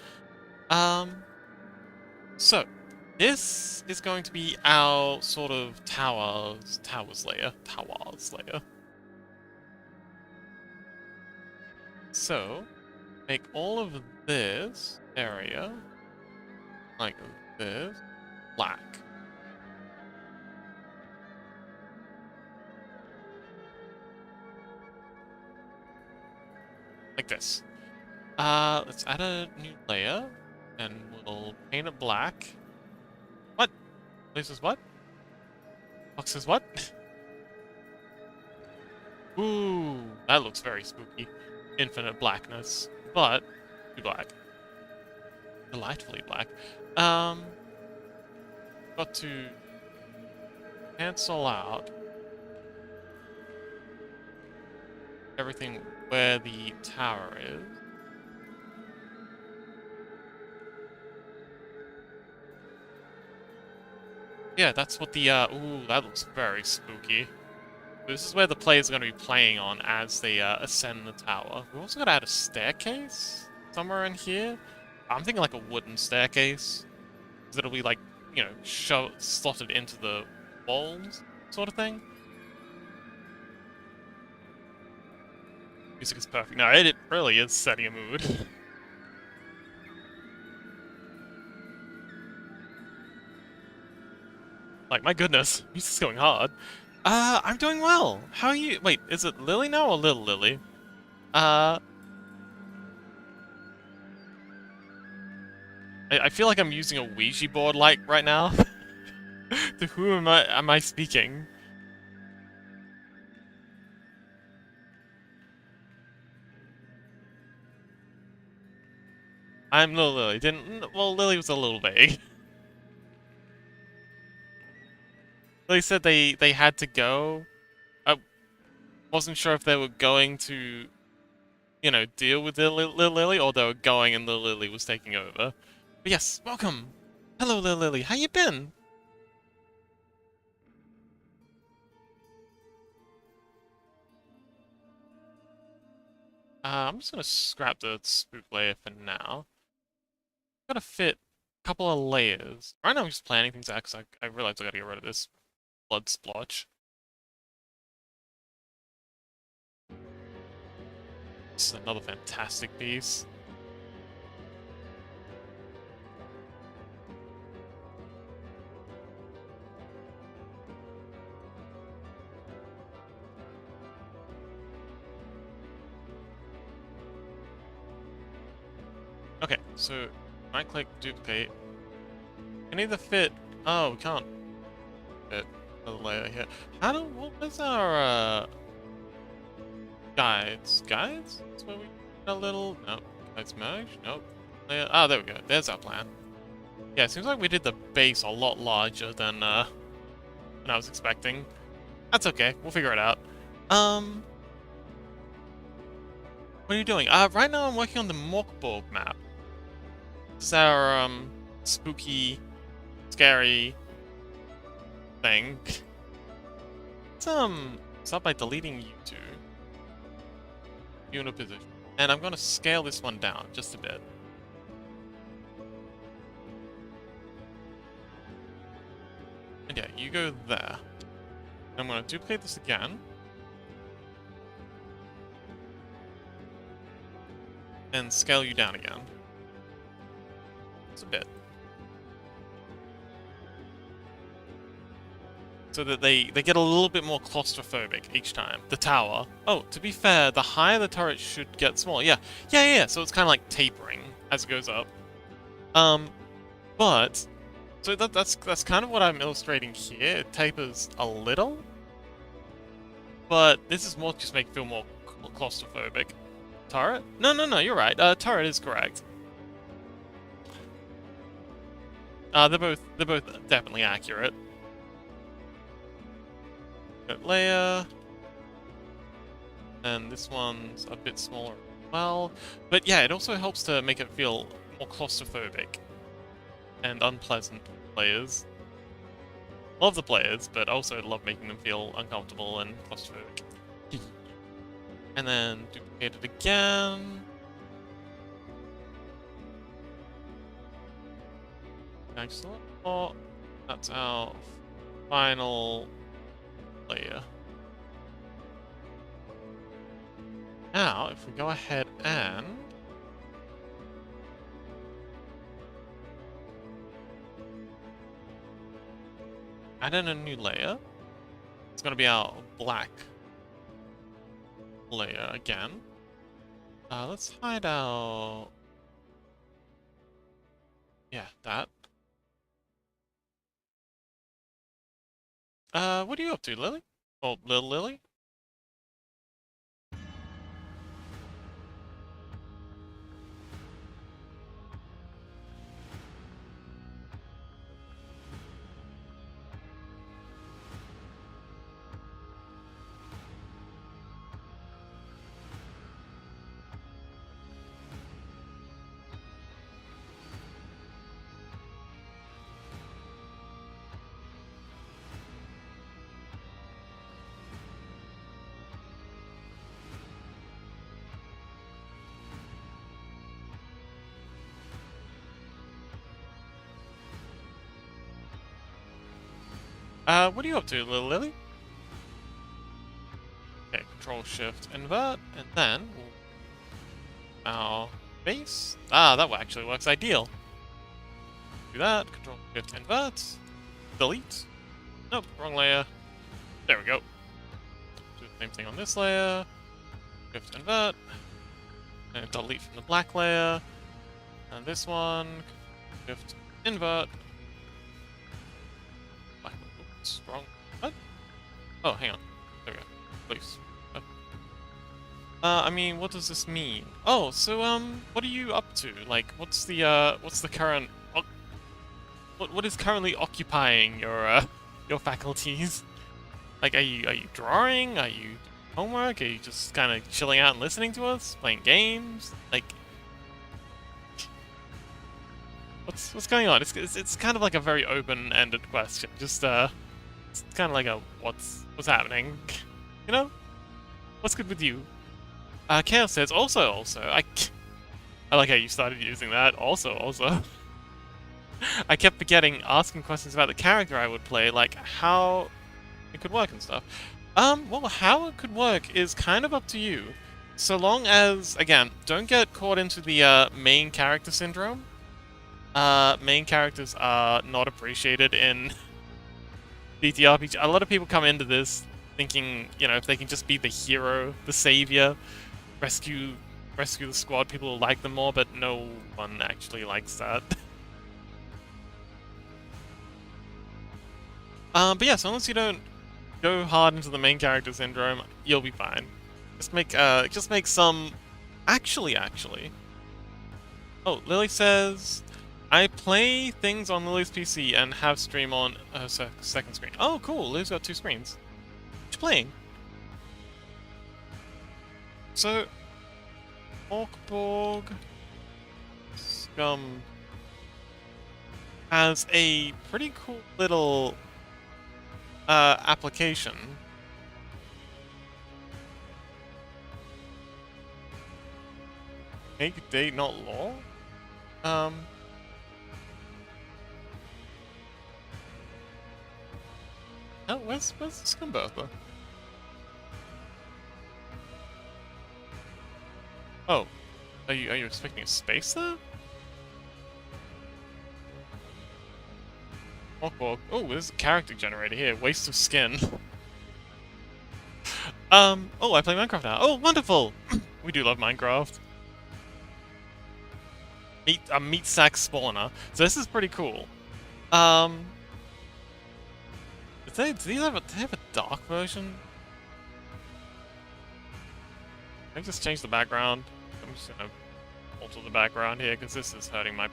So this is going to be our sort of towers layer. So make all of this area like this black. Like this. Let's add a new layer, and we'll paint it black. What? This is what? Fox is what? Ooh, that looks very spooky. Infinite blackness, but too black. Delightfully black. Got to cancel out everything where the tower is. Yeah, that's what the, ooh, that looks very spooky. This is where the players are going to be playing on as they ascend the tower. We've also got to add a staircase somewhere in here. I'm thinking like a wooden staircase. Because it'll be like, you know, slotted into the walls, sort of thing. Music is perfect. No, it really is setting a mood. Like, my goodness, music's going hard. I'm doing well. How are you? Wait, is it Lily now or Little Lily? I feel like I'm using a Ouija board like right now. To whom am I speaking? I'm Little Lily. Well, Lily was a little vague. They said they had to go. I wasn't sure if they were going to, you know, deal with Little Lily, or they were going and Little Lily was taking over. But yes, welcome. Hello, Little Lily. How you been? I'm just gonna scrap the spook layer for now. Gotta fit a couple of layers. Right now I'm just planning things out because I realized I gotta get rid of this blood splotch. This is another fantastic piece. Okay, so right click, duplicate. Can either fit. Oh, we can't fit a layer here. What is our guides? Guides? That's where we a little. Nope. Guides merge? Nope. Layer. Oh, there we go. There's our plan. Yeah, it seems like we did the base a lot larger than I was expecting. That's okay. We'll figure it out. What are you doing? Right now I'm working on the Morkborg map. This is our, spooky, scary thing. Start by deleting you two. You in a position. And I'm gonna scale this one down just a bit. And yeah, you go there. I'm gonna duplicate this again. And scale you down again. It's a bit. So that they get a little bit more claustrophobic each time. The tower. Oh, to be fair, the higher the turret should get smaller. Yeah. So it's kind of like tapering as it goes up. But so that's kind of what I'm illustrating here. It tapers a little, but this is more just make it feel more claustrophobic. Turret? No, you're right. Turret is correct. They're both definitely accurate. Layer, and this one's a bit smaller well. But yeah, it also helps to make it feel more claustrophobic and unpleasant for players. Love the players, but also love making them feel uncomfortable and claustrophobic. And then duplicate it again. Just a little more. That's our final layer. Now, if we go ahead and add in a new layer, it's going to be our black layer again. Let's hide our... Yeah, that. What are you up to, Lily? Oh, Lil Lily? What are you up to, Lil Lily? Okay, Control Shift Invert, and then our base. Ah, that actually works ideal. Do that, Control Shift Invert, delete. Nope, wrong layer. There we go. Do the same thing on this layer. Shift Invert, and delete from the black layer. And this one, Shift Invert. Oops, wrong. What? Oh, hang on. There we go. Please. I mean, what does this mean? Oh, so, what are you up to? Like, what's the current... What is currently occupying your faculties? Like, are you drawing? Are you doing homework? Are you just kind of chilling out and listening to us? Playing games? Like... What's going on? It's kind of like a very open-ended question. Just, it's kind of like a, what's happening? You know? What's good with you? Chaos says, also, I like how you started using that. Also. I kept forgetting asking questions about the character I would play, like how it could work and stuff. Well, how it could work is kind of up to you. So long as, again, don't get caught into the main character syndrome. Main characters are not appreciated in VTRPG. A lot of people come into this thinking, you know, if they can just be the hero, the savior, rescue the squad, people will like them more, but no one actually likes that. But yeah, so long as you don't go hard into the main character syndrome, you'll be fine. Just make some... Actually. Oh, Lily says... I play things on Lily's PC and have stream on her second screen. Oh, cool, Lily's got two screens. What you playing? So... Orkborg... Scum... has a pretty cool little... application. Make date, not law? Oh, where's the Scumbertha? Oh. Are you expecting a space there? Oh, there's a character generator here. Waste of skin. Oh, I play Minecraft now. Oh, wonderful! We do love Minecraft. Meat sack spawner. So this is pretty cool. Do they have a dark version? Can I just change the background? I'm just gonna alter the background here because this is hurting my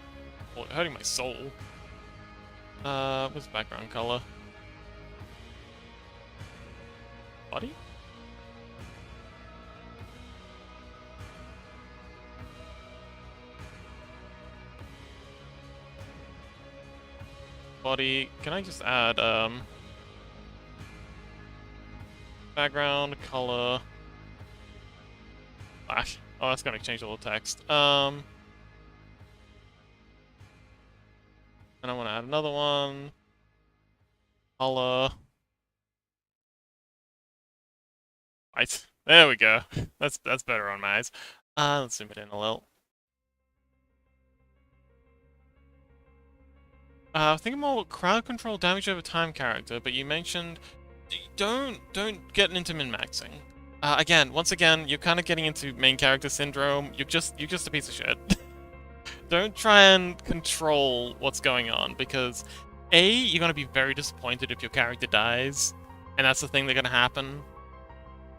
soul. What's background color? Body? body. Can I just add background color flash? Oh, that's gonna change all the text. And I want to add another one. Color. Right. There we go. That's better on my eyes. Let's zoom it in a little. Think more crowd control damage over time character, but you mentioned don't get into min-maxing. Once again, you're kind of getting into main character syndrome. You're just a piece of shit. Don't try and control what's going on, because A, you're gonna be very disappointed if your character dies, and that's the thing that's gonna happen.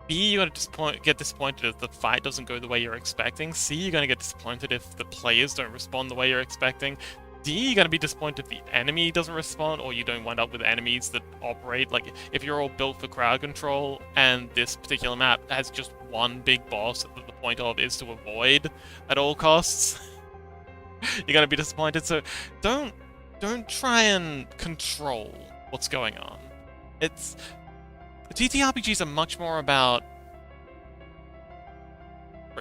B, you're gonna get disappointed if the fight doesn't go the way you're expecting. C, you're gonna get disappointed if the players don't respond the way you're expecting. D, you're gonna be disappointed if the enemy doesn't respond, or you don't wind up with enemies that operate. Like, if you're all built for crowd control, and this particular map has just one big boss that the point of is to avoid at all costs, you're gonna be disappointed. So don't try and control what's going on. It's... TTRPGs are much more about...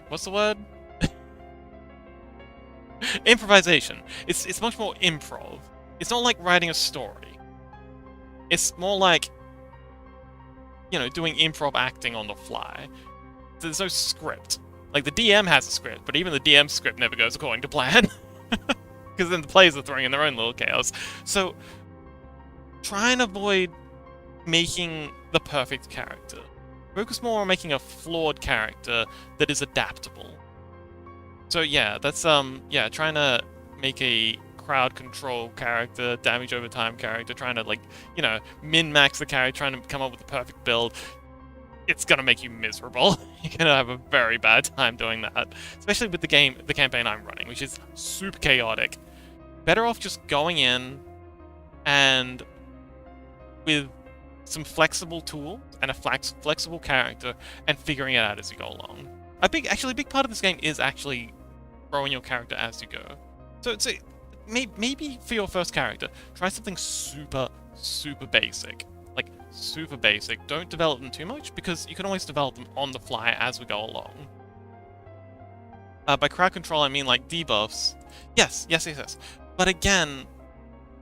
What's the word? Improvisation. It's much more improv. It's not like writing a story. It's more like, you know, doing improv acting on the fly. There's no script. Like, the DM has a script, but even the DM's script never goes according to plan. Because then the players are throwing in their own little chaos. So, try and avoid making the perfect character. Focus more on making a flawed character that is adaptable. So yeah, that's trying to make a crowd control character, damage over time character, trying to, like, you know, min-max the character, trying to come up with the perfect build. It's gonna make you miserable. You're gonna have a very bad time doing that. Especially with the campaign I'm running, which is super chaotic. Better off just going in and with some flexible tools and a flexible character and figuring it out as you go along. A big part of this game is actually growing your character as you go. So maybe for your first character, try something super basic. Like, super basic. Don't develop them too much, because you can always develop them on the fly as we go along. By crowd control, I mean, like, debuffs. Yes. But again,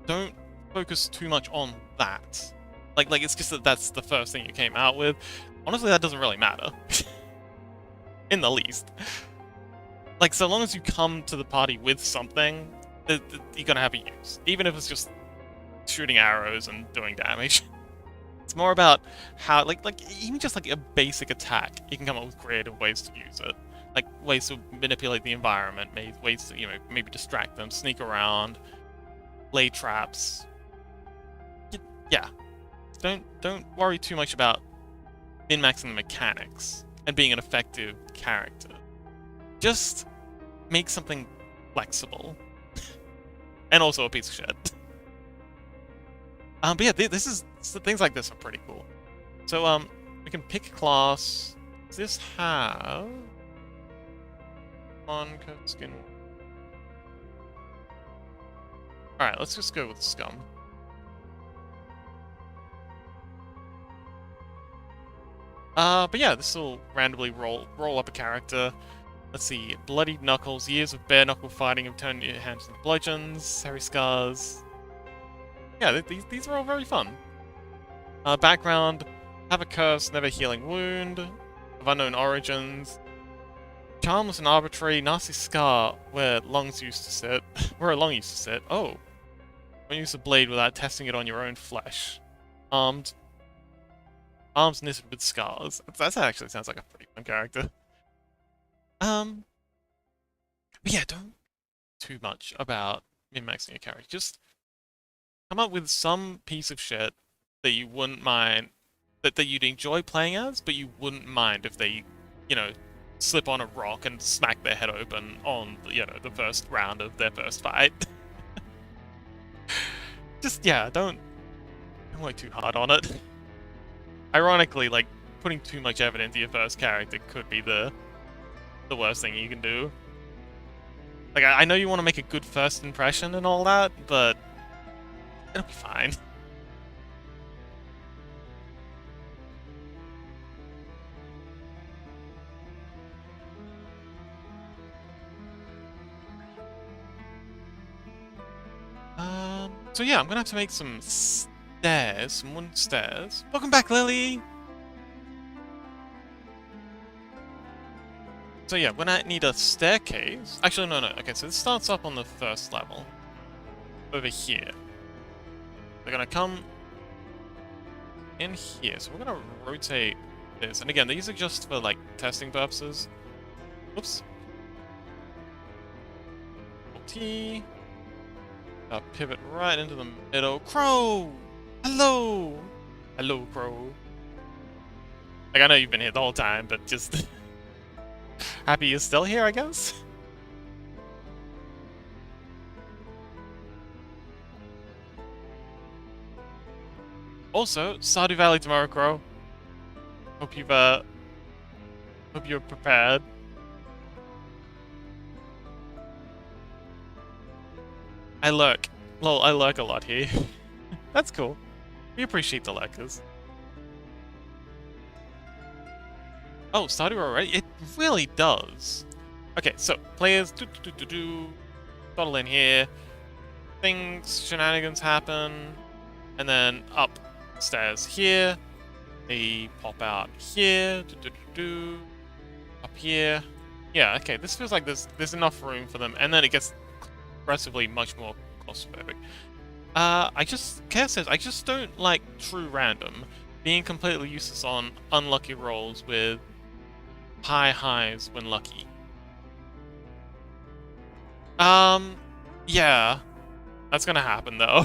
don't focus too much on that. Like it's just that that's the first thing you came out with. Honestly, that doesn't really matter. In the least. Like, so long as you come to the party with something, you're gonna have a use. Even if it's just shooting arrows and doing damage. It's more about how, like even just like a basic attack, you can come up with creative ways to use it. Like, ways to manipulate the environment, ways to, you know, maybe distract them, sneak around, lay traps. Yeah. Don't worry too much about min-maxing the mechanics and being an effective character. Just make something flexible. And also a piece of shit. But yeah, things like this are pretty cool. So, we can pick a class. Does this have... coat skin? Alright, let's just go with Scum. But yeah, this will randomly roll up a character. Let's see, Bloody Knuckles, years of bare-knuckle fighting have turned your hands into bludgeons, hairy scars. Yeah, these are all very fun. Background, have a curse, never healing wound, of unknown origins. Charmless and arbitrary, nasty scar where lungs used to sit. Where a lung used to sit. Oh. Don't use a blade without testing it on your own flesh. Arms knitted with scars. That actually sounds like a pretty fun character. But yeah, don't too much about min-maxing your character. Just come up with some piece of shit that you wouldn't mind, that you'd enjoy playing as, but you wouldn't mind if they, you know, slip on a rock and smack their head open on, you know, the first round of their first fight. Just, yeah, don't work too hard on it. Ironically, like, putting too much effort into your first character could be the worst thing you can do. Like, I know you want to make a good first impression and all that, but It'll be fine. So yeah, I'm gonna have to make some stairs, some wooden stairs. Welcome back, Lily! So yeah, we're gonna need a staircase. Actually, no. Okay, so this starts up on the first level. Over here. They're gonna come in here, so we're gonna rotate this. And again, these are just for, like, testing purposes. Oops. T. Pivot right into the middle. Crow! Hello! Hello, Crow. Like, I know you've been here the whole time, but just... happy you're still here, I guess? Also, Stardew Valley tomorrow, Crow. Hope you're prepared. I lurk. Lol, I lurk a lot here. That's cool. We appreciate the lurkers. Oh, Stardew already? It really does. Okay, so players bottle in here. Things, shenanigans happen. And then upstairs here. They pop out here. Up here. Yeah, okay, this feels like there's enough room for them. And then it gets progressively much more claustrophobic. Chaos says, I just don't like true random. Being completely useless on unlucky rolls with high highs when lucky. Yeah. That's gonna happen, though.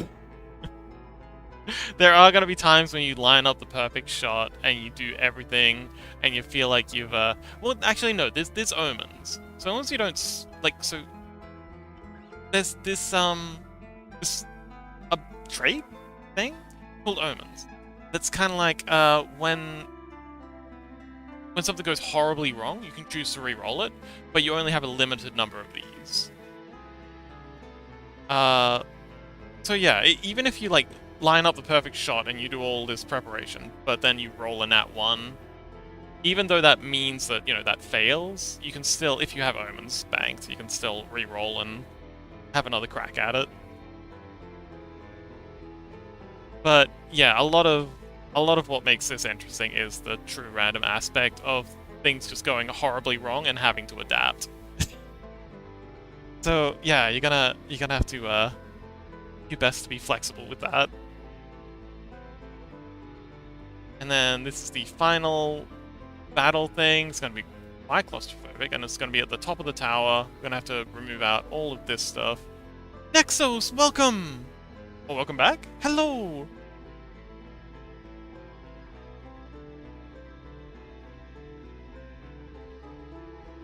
There are gonna be times when you line up the perfect shot and you do everything and you feel like you've, well, actually, no, there's omens. So long as you don't, like, so... There's this a trait thing called omens. That's kind of like, when something goes horribly wrong, you can choose to re-roll it, but you only have a limited number of these. So yeah, even if you, like, line up the perfect shot and you do all this preparation, but then you roll a nat 1, even though that means that, you know, that fails, you can still, if you have omens banked, you can still re-roll and have another crack at it. But yeah, a lot of what makes this interesting is the true random aspect of things just going horribly wrong and having to adapt. So yeah, you're gonna have to do your best to be flexible with that. And then this is the final battle thing. It's gonna be quite claustrophobic, and it's gonna be at the top of the tower. We're gonna have to remove out all of this stuff. Nexos, welcome! Oh, welcome back? Hello!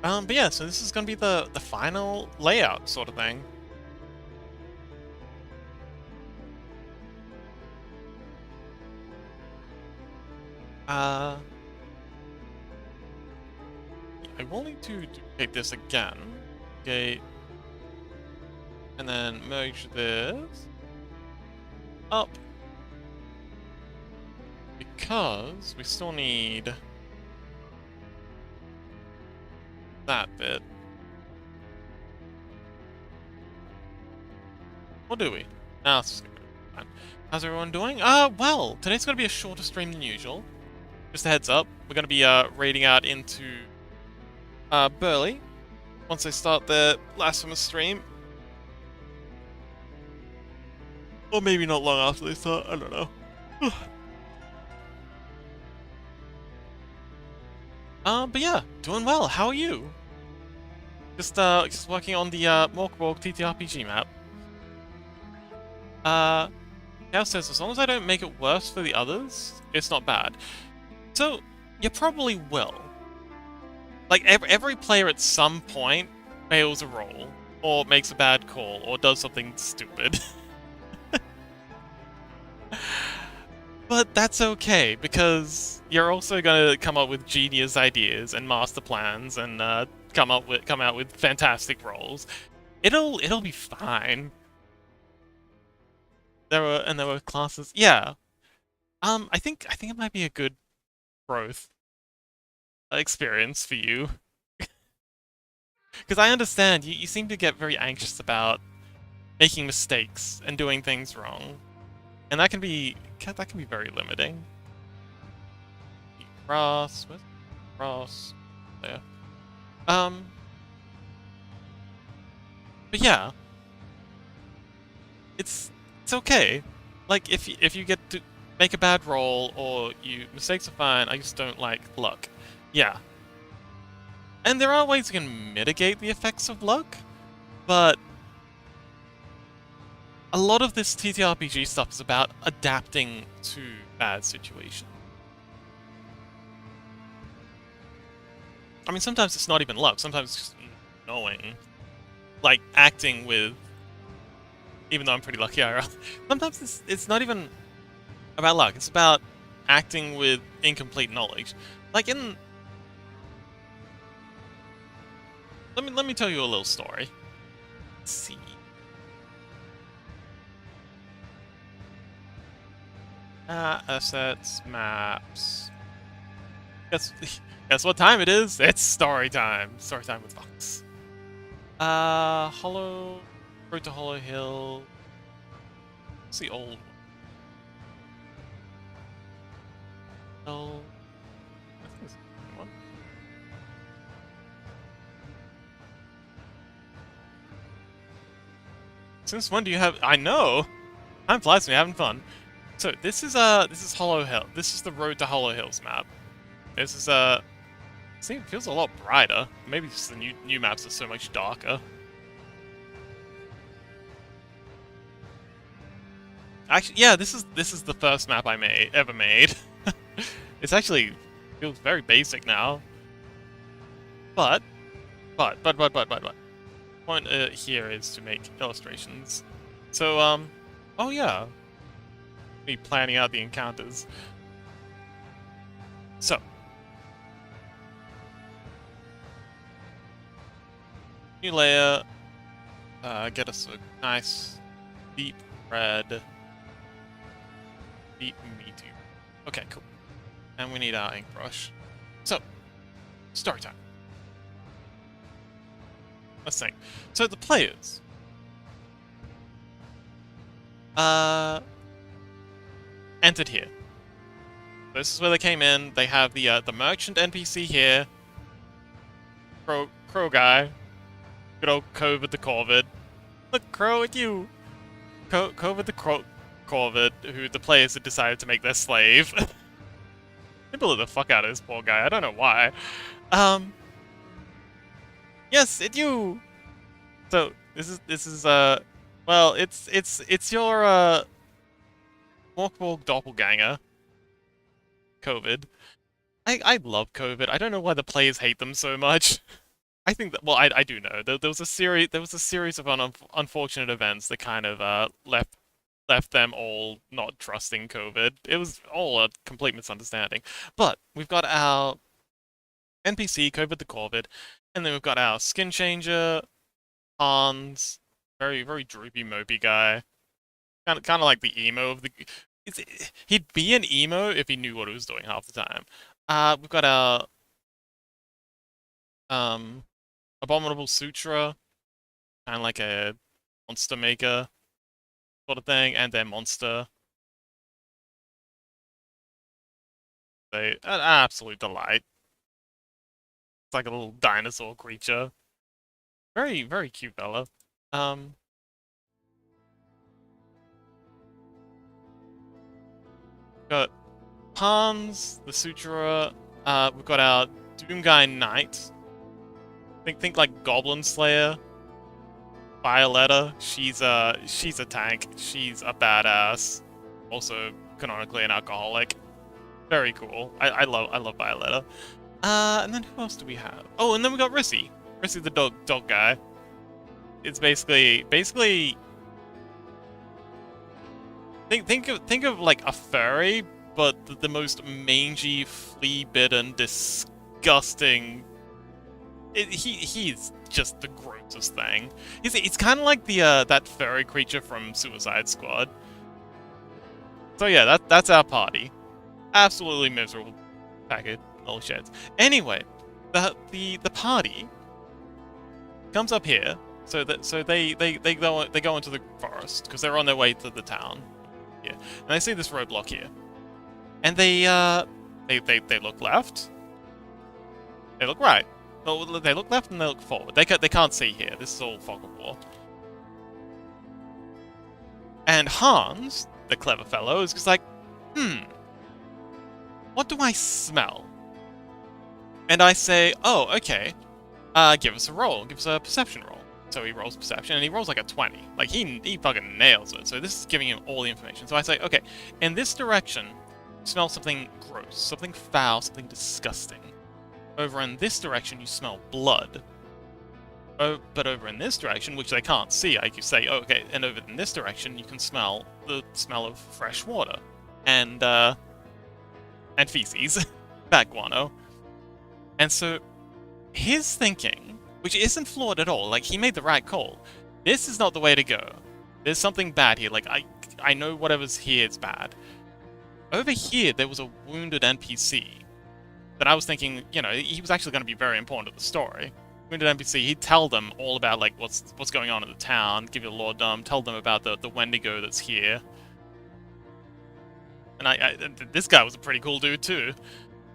But yeah, so this is gonna be the final layout sort of thing. I will need to duplicate this again. Okay. And then merge this up. Because we still need that bit. Or do we? Nah, let's just go. How's everyone doing? Well, today's gonna be a shorter stream than usual. Just a heads up, we're gonna be raiding out into Burley once they start their blasphemous stream. Or maybe not long after they start, I don't know. But yeah, doing well. How are you? Just working on the Morkborg TTRPG map. Cal says, as long as I don't make it worse for the others, it's not bad. So, you probably will. Like, every player at some point fails a roll, or makes a bad call, or does something stupid. But that's okay, because you're also gonna come up with genius ideas and master plans and come out with fantastic rolls. It'll be fine. there were classes. Yeah. I think it might be a good growth experience for you. Because I understand you seem to get very anxious about making mistakes and doing things wrong. And that can be very limiting. Cross, where's cross? There. But yeah. It's okay. Like if you get to make a bad roll or mistakes are fine, I just don't like luck. Yeah. And there are ways you can mitigate the effects of luck, but a lot of this TTRPG stuff is about adapting to bad situations. I mean, sometimes it's not even luck, sometimes it's just knowing. Like, acting with... Even though I'm pretty lucky, sometimes it's not even about luck, it's about acting with incomplete knowledge. Like in... Let me tell you a little story. Let's see. Assets, maps. Guess what time it is? It's story time. Story time with Fox. Road to Hollow Hill. What's the old one? Oh, I think it's the new one. Since when do you have? I know. Time flies when you're having fun. So this is Hollow Hill. This is the Road to Hollow Hills map. This is see, it feels a lot brighter. Maybe just the new maps are so much darker. Actually, yeah, this is the first map I ever made. It's actually feels very basic now. But. Point here is to make illustrations. So oh yeah, be planning out the encounters. So. New layer, get us a nice deep red, deep meaty. Okay, cool. And we need our ink brush. So, story time. Let's think. So the players, entered here. This is where they came in. They have the merchant NPC here. Crow guy. Good old Covid the Corvid. Look, Crow at you! Covid the Corvid, who the players had decided to make their slave. They bullied the fuck out of this poor guy, I don't know why. Yes, it's you! So, this is well, it's your, Morkborg doppelganger. Covid. I love Covid, I don't know why the players hate them so much. I think that, well, I do know. There was a series of unfortunate events that kind of left them all not trusting Covid. It was all a complete misunderstanding. But we've got our NPC, Covid the Corvid, and then we've got our skin changer, Hans, very droopy mopey guy, kind of like the emo of the. He'd be an emo if he knew what he was doing half the time. We've got our Abominable Sutra, kind of like a monster maker sort of thing, and their monster. An absolute delight. It's like a little dinosaur creature. Very cute fella. Got Hans, the Sutra. We've got our Doomguy Knight. Think like Goblin Slayer. Violetta, she's a tank. She's a badass. Also, canonically an alcoholic. Very cool. I love Violetta. And then who else do we have? Oh, and then we got Rissy. Rissy the dog guy. It's basically think of like a furry, but the most mangy, flea-bitten, disgusting. He's just the grossest thing. It's kind of like the that furry creature from Suicide Squad. So yeah, that's our party. Absolutely miserable packet, all sheds. Anyway, the party comes up here, so they go into the forest because they're on their way to the town. Yeah, and they see this roadblock here, and they look left, they look right. Well, they look left and they look forward. They can't see here. This is all fog of war. And Hans, the clever fellow, is just like, what do I smell? And I say, oh, okay, give us a roll, give us a perception roll. So he rolls perception, and he rolls like a 20. Like, he fucking nails it. So this is giving him all the information. So I say, okay, in this direction, you smell something gross, something foul, something disgusting. Over in this direction, you smell blood. Oh, but over in this direction, which they can't see, I could say, oh, okay, and over in this direction, you can smell the smell of fresh water. And feces. Bat guano. And so, his thinking, which isn't flawed at all, like, he made the right call. This is not the way to go. There's something bad here, like, I know whatever's here is bad. Over here, there was a wounded NPC that I was thinking, you know, he was actually going to be very important to the story. Wounded NPC, he'd tell them all about, like, what's going on in the town, give you a lorddom, tell them about the Wendigo that's here. And this guy was a pretty cool dude, too.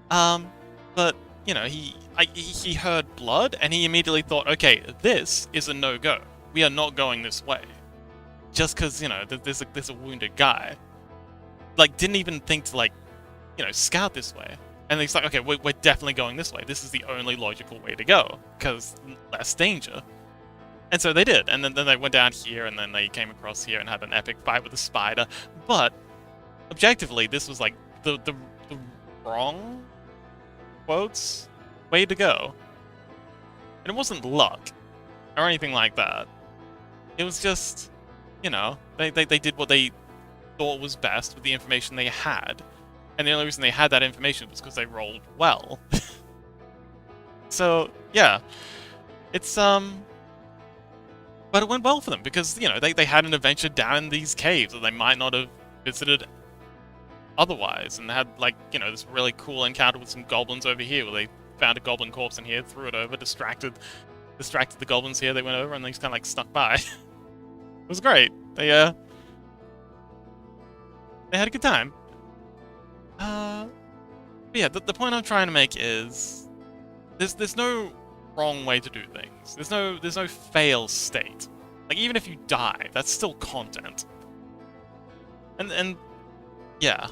But, you know, he heard blood, and he immediately thought, okay, this is a no-go. We are not going this way. Just because, you know, there's a wounded guy. Like, didn't even think to, like, you know, scout this way. And he's like, okay, we're definitely going this way. This is the only logical way to go, because less danger. And so they did, and then they went down here, and then they came across here and had an epic fight with a spider. But, objectively, this was, like, the wrong, quotes, way to go. And it wasn't luck, or anything like that. It was just, you know, they did what they thought was best with the information they had. And the only reason they had that information was because they rolled well. So, yeah. It's, but it went well for them, because, you know, they had an adventure down in these caves that they might not have visited otherwise, and they had, like, you know, this really cool encounter with some goblins over here, where they found a goblin corpse in here, threw it over, distracted the goblins here, they went over, and they just kind of, like, snuck by. It was great. They had a good time. But yeah, the point I'm trying to make is there's no wrong way to do things. There's no fail state. Like, even if you die, that's still content. And yeah.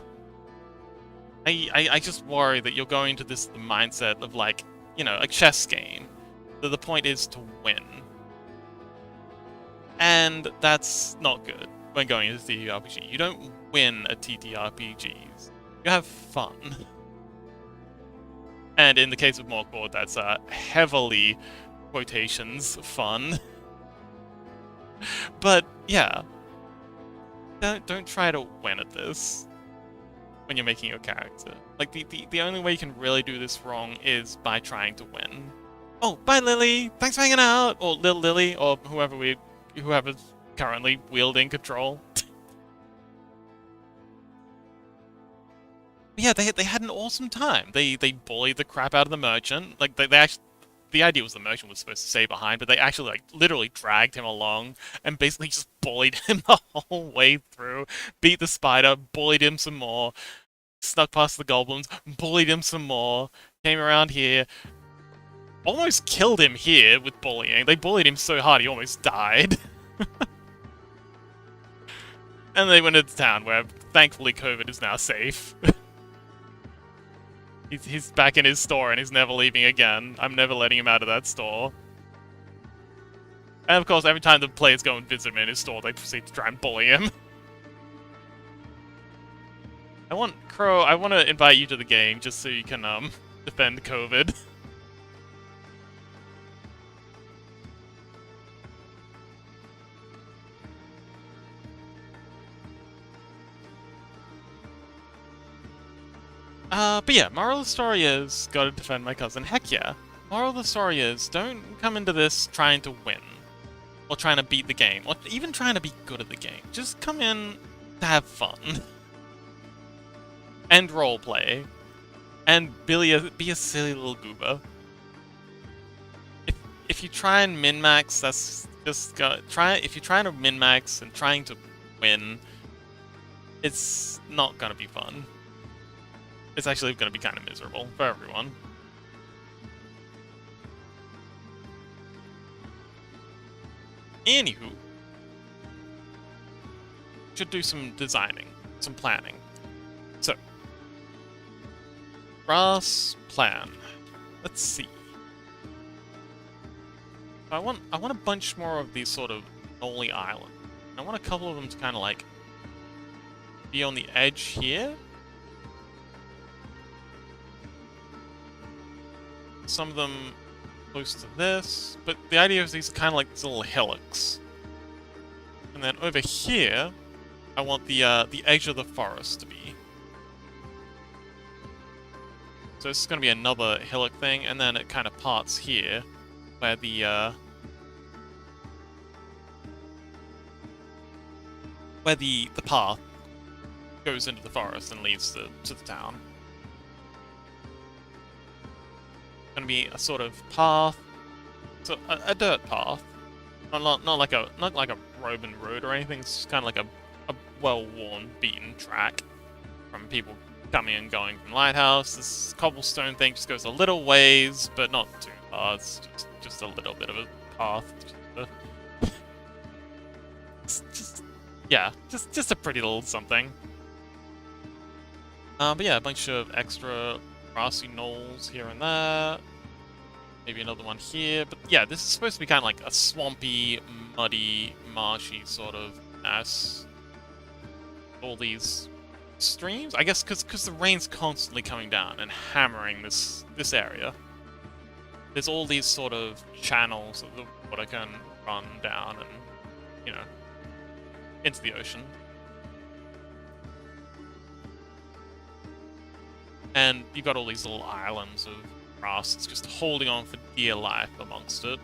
I just worry that you're going to the mindset of, like, you know, a chess game. That the point is to win. And that's not good when going into TTRPG. You don't win at TTRPGs. You have fun. And in the case of Morkboard, that's heavily, quotations, fun. But, yeah. Don't try to win at this when you're making your character. Like, the only way you can really do this wrong is by trying to win. Oh, bye Lily! Thanks for hanging out! Or Little Lily, or whoever's currently wielding control. Yeah, they had an awesome time. They bullied the crap out of the merchant. Like, they actually, the idea was the merchant was supposed to stay behind, but they actually, like, literally dragged him along and basically just bullied him the whole way through. Beat the spider, bullied him some more, snuck past the goblins, bullied him some more, came around here, almost killed him here with bullying. They bullied him so hard he almost died. And they went into town where, thankfully, COVID is now safe. He's back in his store and he's never leaving again. I'm never letting him out of that store. And of course, every time the players go and visit him in his store, they proceed to try and bully him. Crow, I want to invite you to the game just so you can, defend COVID. But yeah, moral of the story is, gotta defend my cousin. Heck yeah. Moral of the story is, don't come into this trying to win. Or trying to beat the game. Or even trying to be good at the game. Just come in to have fun. and roleplay, and be a silly little goober. If you try and min-max, that's just if you're trying to min-max and trying to win, it's not gonna be fun. It's actually gonna be kind of miserable for everyone. Anywho, should do some designing, some planning. So, grass plan. Let's see. I want a bunch more of these sort of Nolly Island. I want a couple of them to kind of like be on the edge here. Some of them close to this, but the idea is these are kind of like these little hillocks. And then over here, I want the edge of the forest to be. So this is going to be another hillock thing, and then it kind of parts here, where the path goes into the forest and leads to the town. Gonna be a sort of path, so a dirt path, not like a Roman road or anything. It's just kind of like a well-worn, beaten track from people coming and going from Lighthouse. This cobblestone thing just goes a little ways, but not too far. It's just a little bit of a path. Just a pretty little something. But yeah, a bunch of extra grassy knolls here and there. Maybe another one here. But yeah, this is supposed to be kind of like a swampy, muddy, marshy sort of mess. All these streams? I guess because the rain's constantly coming down and hammering this area. There's all these sort of channels that the water can run down and, you know, into the ocean. And you've got all these little islands of grass that's just holding on for dear life amongst it.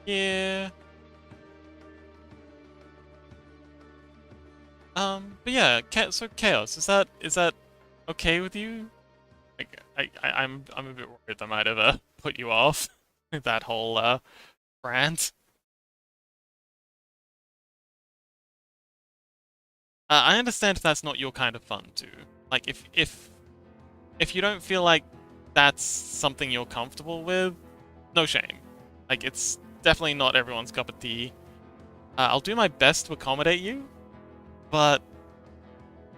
Yeah. But yeah, so Chaos, is that okay with you? Like, I'm a bit worried that might have put you off with that whole rant. I understand if that's not your kind of fun too. Like if you don't feel like that's something you're comfortable with, no shame. Like, it's definitely not everyone's cup of tea. I'll do my best to accommodate you, but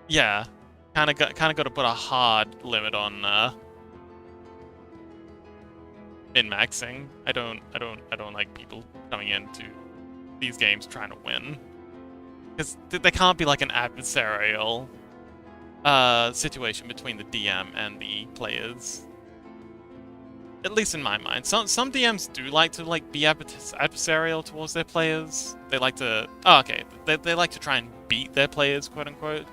yeah, kind of got to put a hard limit on min-maxing. I don't like people coming into these games trying to win, because there can't be like an adversarial situation between the DM and the players. At least in my mind. Some DMs do like to be adversarial towards their players. They like to they like to try and beat their players, quote unquote.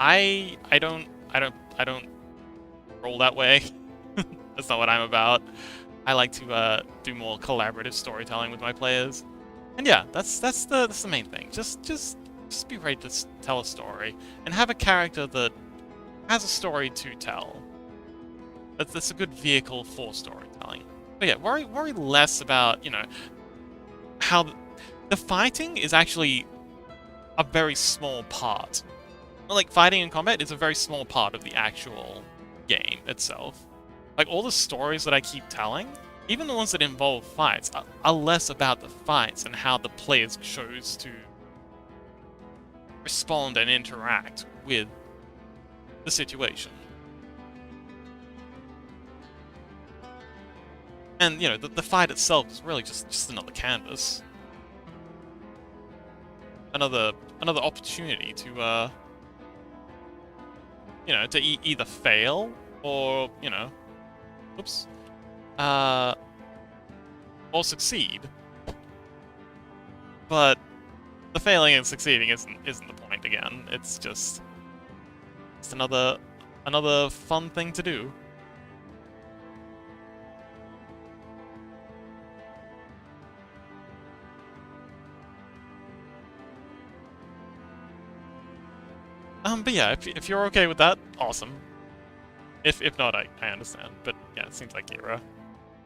I don't roll that way. That's not what I'm about. I like to do more collaborative storytelling with my players. And yeah, that's the main thing. Just be ready to tell a story and have a character that has a story to tell. That's a good vehicle for storytelling. But yeah, worry less about, you know, how the fighting is actually a very small part. Like, fighting and combat is a very small part of the actual game itself. Like, all the stories that I keep telling, even the ones that involve fights, are less about the fights and how the players chose to respond and interact with the situation. And, you know, the fight itself is really just another canvas. Another opportunity to, you know, to either fail or, you know, oops, or succeed. But the failing and succeeding isn't the point again. It's just another fun thing to do. But yeah, if you're okay with that, awesome. If not, I understand. But yeah, it seems like you're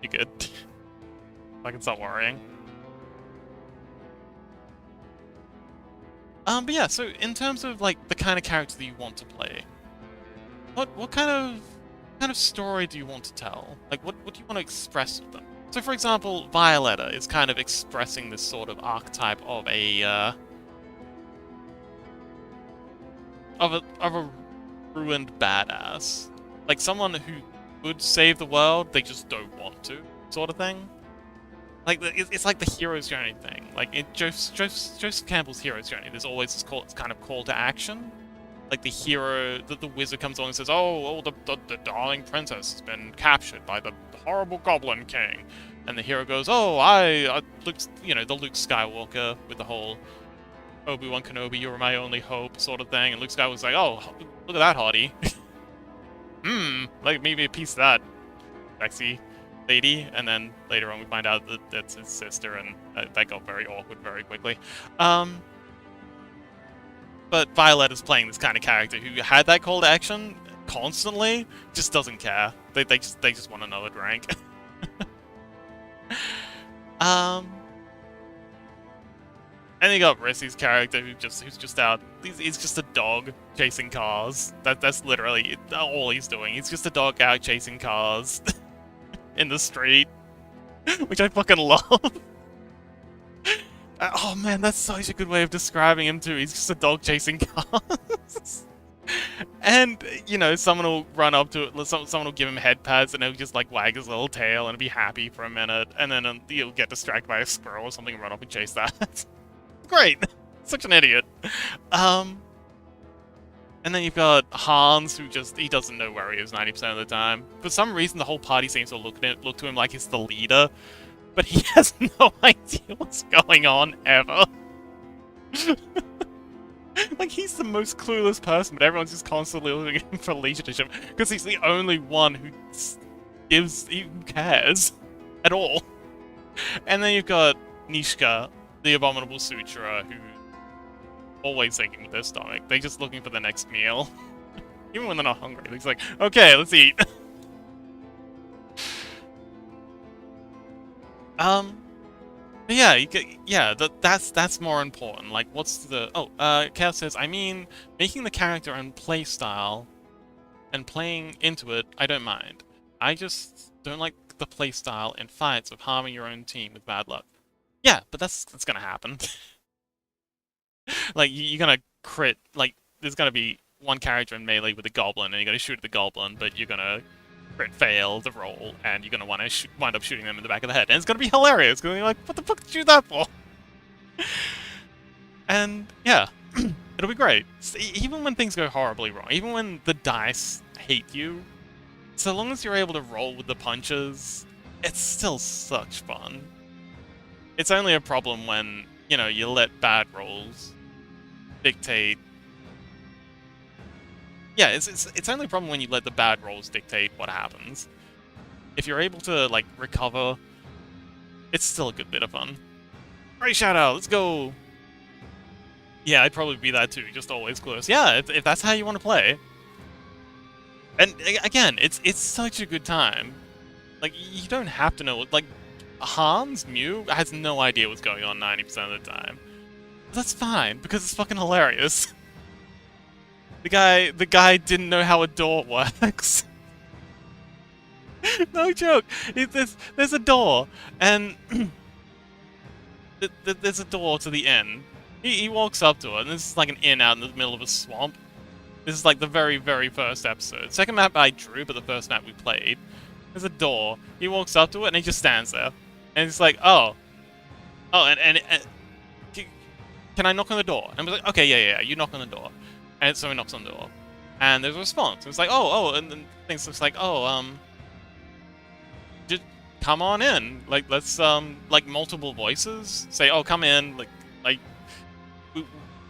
good. I can stop worrying. But yeah, so in terms of like the kind of character that you want to play, what kind of story do you want to tell? Like what do you want to express with them? So for example, Violetta is kind of expressing this sort of archetype of a of a ruined badass. Like someone who would save the world, they just don't want to, sort of thing. Like it's like the hero's journey thing. Like in Joseph Campbell's hero's journey, there's always this kind of call to action. Like the hero, the wizard comes on and says, "Oh, the darling princess has been captured by the horrible Goblin King," and the hero goes, "Oh, Luke, the Luke Skywalker with the whole Obi-Wan Kenobi, you're my only hope sort of thing," and Luke Skywalker's like, "Oh, look at that hottie." Like maybe a piece of that sexy lady, and then later on we find out that that's his sister, and that got very awkward very quickly. But Violet is playing this kind of character who had that call to action constantly, just doesn't care. They just want another drink. And then you got Rissy's character who's just out. He's just a dog chasing cars. That's literally all he's doing. He's just a dog out chasing cars in the street, which I fucking love. Oh man, that's such a good way of describing him too. He's just a dog chasing cars. And, someone will run up to it, someone will give him head pats, and he'll just, like, wag his little tail and be happy for a minute, and then he'll get distracted by a squirrel or something and run up and chase that. Great! Such an idiot. And then you've got Hans, he doesn't know where he is 90% of the time. For some reason, the whole party seems to look to him like he's the leader, but he has no idea what's going on, ever. Like, he's the most clueless person, but everyone's just constantly looking at him for leadership, because he's the only one who cares at all. And then you've got Nishka, the Abominable Suturer, who always thinking with their stomach. They're just looking for the next meal. Even when they're not hungry, they're just like, okay, let's eat. Yeah, that's more important. Like, what's the... Chaos says, I mean, making the character and playstyle and playing into it, I don't mind. I just don't like the playstyle and fights of harming your own team with bad luck. Yeah, but that's gonna happen. Like, you're gonna crit... Like, there's gonna be one character in melee with a goblin, and you're gonna shoot at the goblin, but you're gonna... fail the roll, and you're gonna wind up shooting them in the back of the head, and it's gonna be hilarious. It's gonna be like, what the fuck did you do that for? And yeah, it'll be great. Even when things go horribly wrong, even when the dice hate you, so long as you're able to roll with the punches, it's still such fun. It's only a problem when you let bad rolls dictate. Yeah, it's only a problem when you let the bad rolls dictate what happens. If you're able to, like, recover, it's still a good bit of fun. Great shout out, let's go! Yeah, I'd probably be that too, just always close. Yeah, if that's how you want to play. And again, it's such a good time. Like, you don't have to know, like, Hans, Mew, has no idea what's going on 90% of the time. But that's fine, because it's fucking hilarious. The guy didn't know how a door works. No joke. There's a door, and there's a door to the inn. He walks up to it, and this is like an inn out in the middle of a swamp. This is like the very, very first episode. Second map I drew, but the first map we played. There's a door. He walks up to it, and he just stands there. And he's like, oh, and can I knock on the door? And I was like, okay, yeah, you knock on the door. And so he knocks on the door, and there's a response. It's like, and then things looks like, just come on in. Like, let's like multiple voices say, oh, come in. Like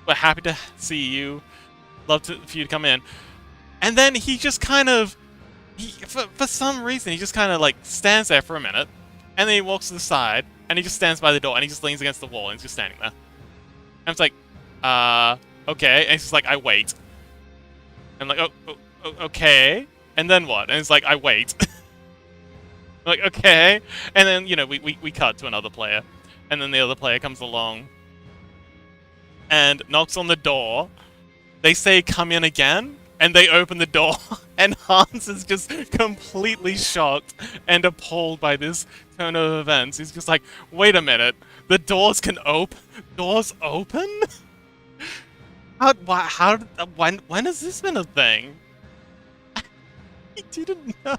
we're happy to see you. Love for you to come in. And then he just kind of, for some reason, he just kind of like stands there for a minute, and then he walks to the side, and he just stands by the door, and he just leans against the wall, and he's just standing there. And it's like, okay, and he's just like, I wait. And like, okay. And then what? And it's like, I wait. Like, okay. And then, you know, we cut to another player. And then the other player comes along and knocks on the door. They say, come in again. And they open the door. And Hans is just completely shocked and appalled by this turn of events. He's just like, wait a minute. The doors can open? Doors open? When has this been a thing? He didn't know.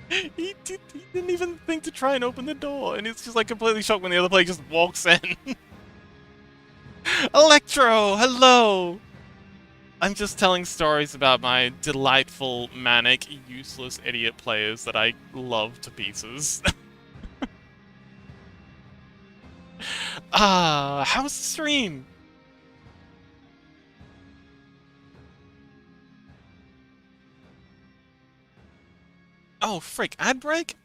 He didn't even think to try and open the door, and it's just like completely shocked when the other player just walks in. Electro, hello! I'm just telling stories about my delightful, manic, useless idiot players that I love to pieces. How's the stream? Oh, frick, ad break?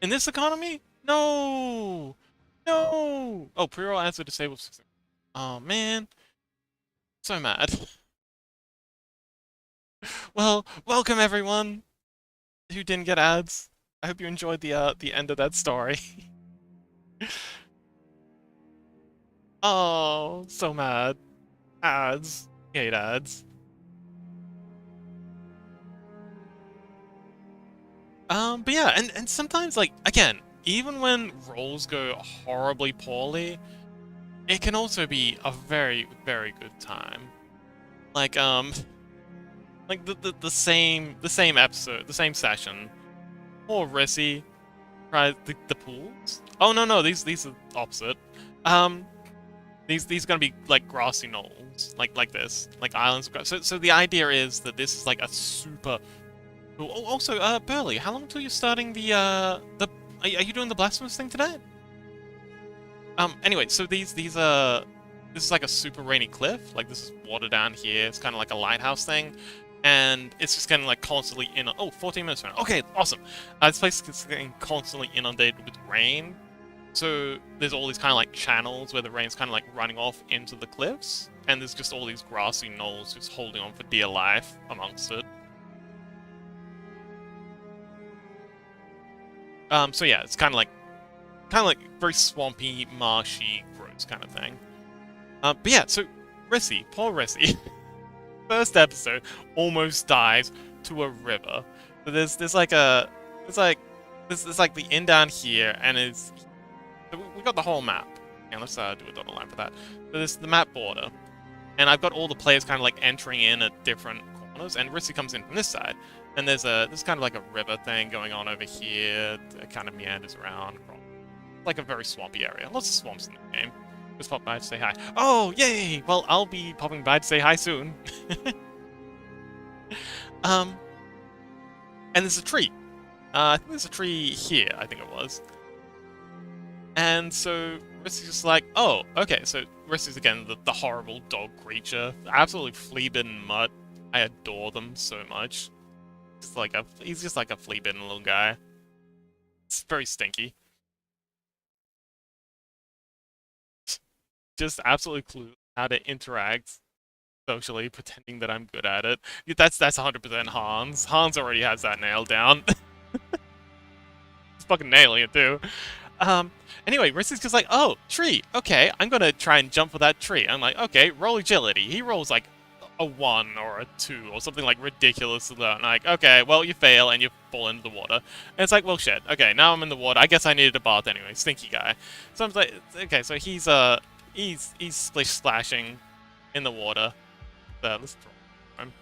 In this economy? No! No! Oh, pre-roll ads are disabled. Oh, man. So mad. Well, welcome everyone who didn't get ads. I hope you enjoyed the end of that story. Oh, so mad. Ads. Hate ads. But yeah, and sometimes, like, again, even when rolls go horribly poorly, it can also be a very, very good time. Like, like the same episode, the same session. Poor Rissy tried the pools. Oh no, these are opposite. These are gonna be like grassy knolls, like this, like islands of grass. So the idea is that this is like a super. Oh, also, Burley, how long until you're starting the Are you doing the blasphemous thing today? Anyway, so this is like a super rainy cliff. Like this is water down here. It's kind of like a lighthouse thing. And it's just getting like constantly 14 minutes right now. Okay, awesome. This place is getting constantly inundated with rain. So there's all these kind of like channels where the rain's kind of like running off into the cliffs. And there's just all these grassy knolls just holding on for dear life amongst it. So yeah, it's kind of like very swampy, marshy, gross kind of thing. But yeah, so Rissy, poor Rissy, first episode almost dies to a river. So there's like the inn down here, and so we got the whole map. And let's do a dotted line for that. So there's the map border, and I've got all the players kind of like entering in at different corners, and Rissy comes in from this side. And there's kind of like a river thing going on over here. It kind of meanders around. Like a very swampy area. Lots of swamps in the game. Just pop by to say hi. Oh, yay! Well, I'll be popping by to say hi soon. And there's a tree. I think there's a tree here, I think it was. And so Rissy's just like, oh, okay, so Rissy's again the horrible dog creature. Absolutely flea-bitten mutt. I adore them so much. He's just like a flea-bitten little guy. It's very stinky. Just absolutely clueless how to interact socially, pretending that I'm good at it. That's 100% Hans. Hans already has that nailed down. He's fucking nailing it too. Anyway, Rissy's just like, oh, tree. Okay, I'm gonna try and jump for that tree. I'm like, okay, roll agility. He rolls like a 1 or a 2 or something like ridiculous low. And I'm like, okay, well, you fail and you fall into the water. And it's like, well, shit. Okay, now I'm in the water. I guess I needed a bath anyway. Stinky guy. So I'm like, okay, so he's splish splashing in the water. Let's draw him.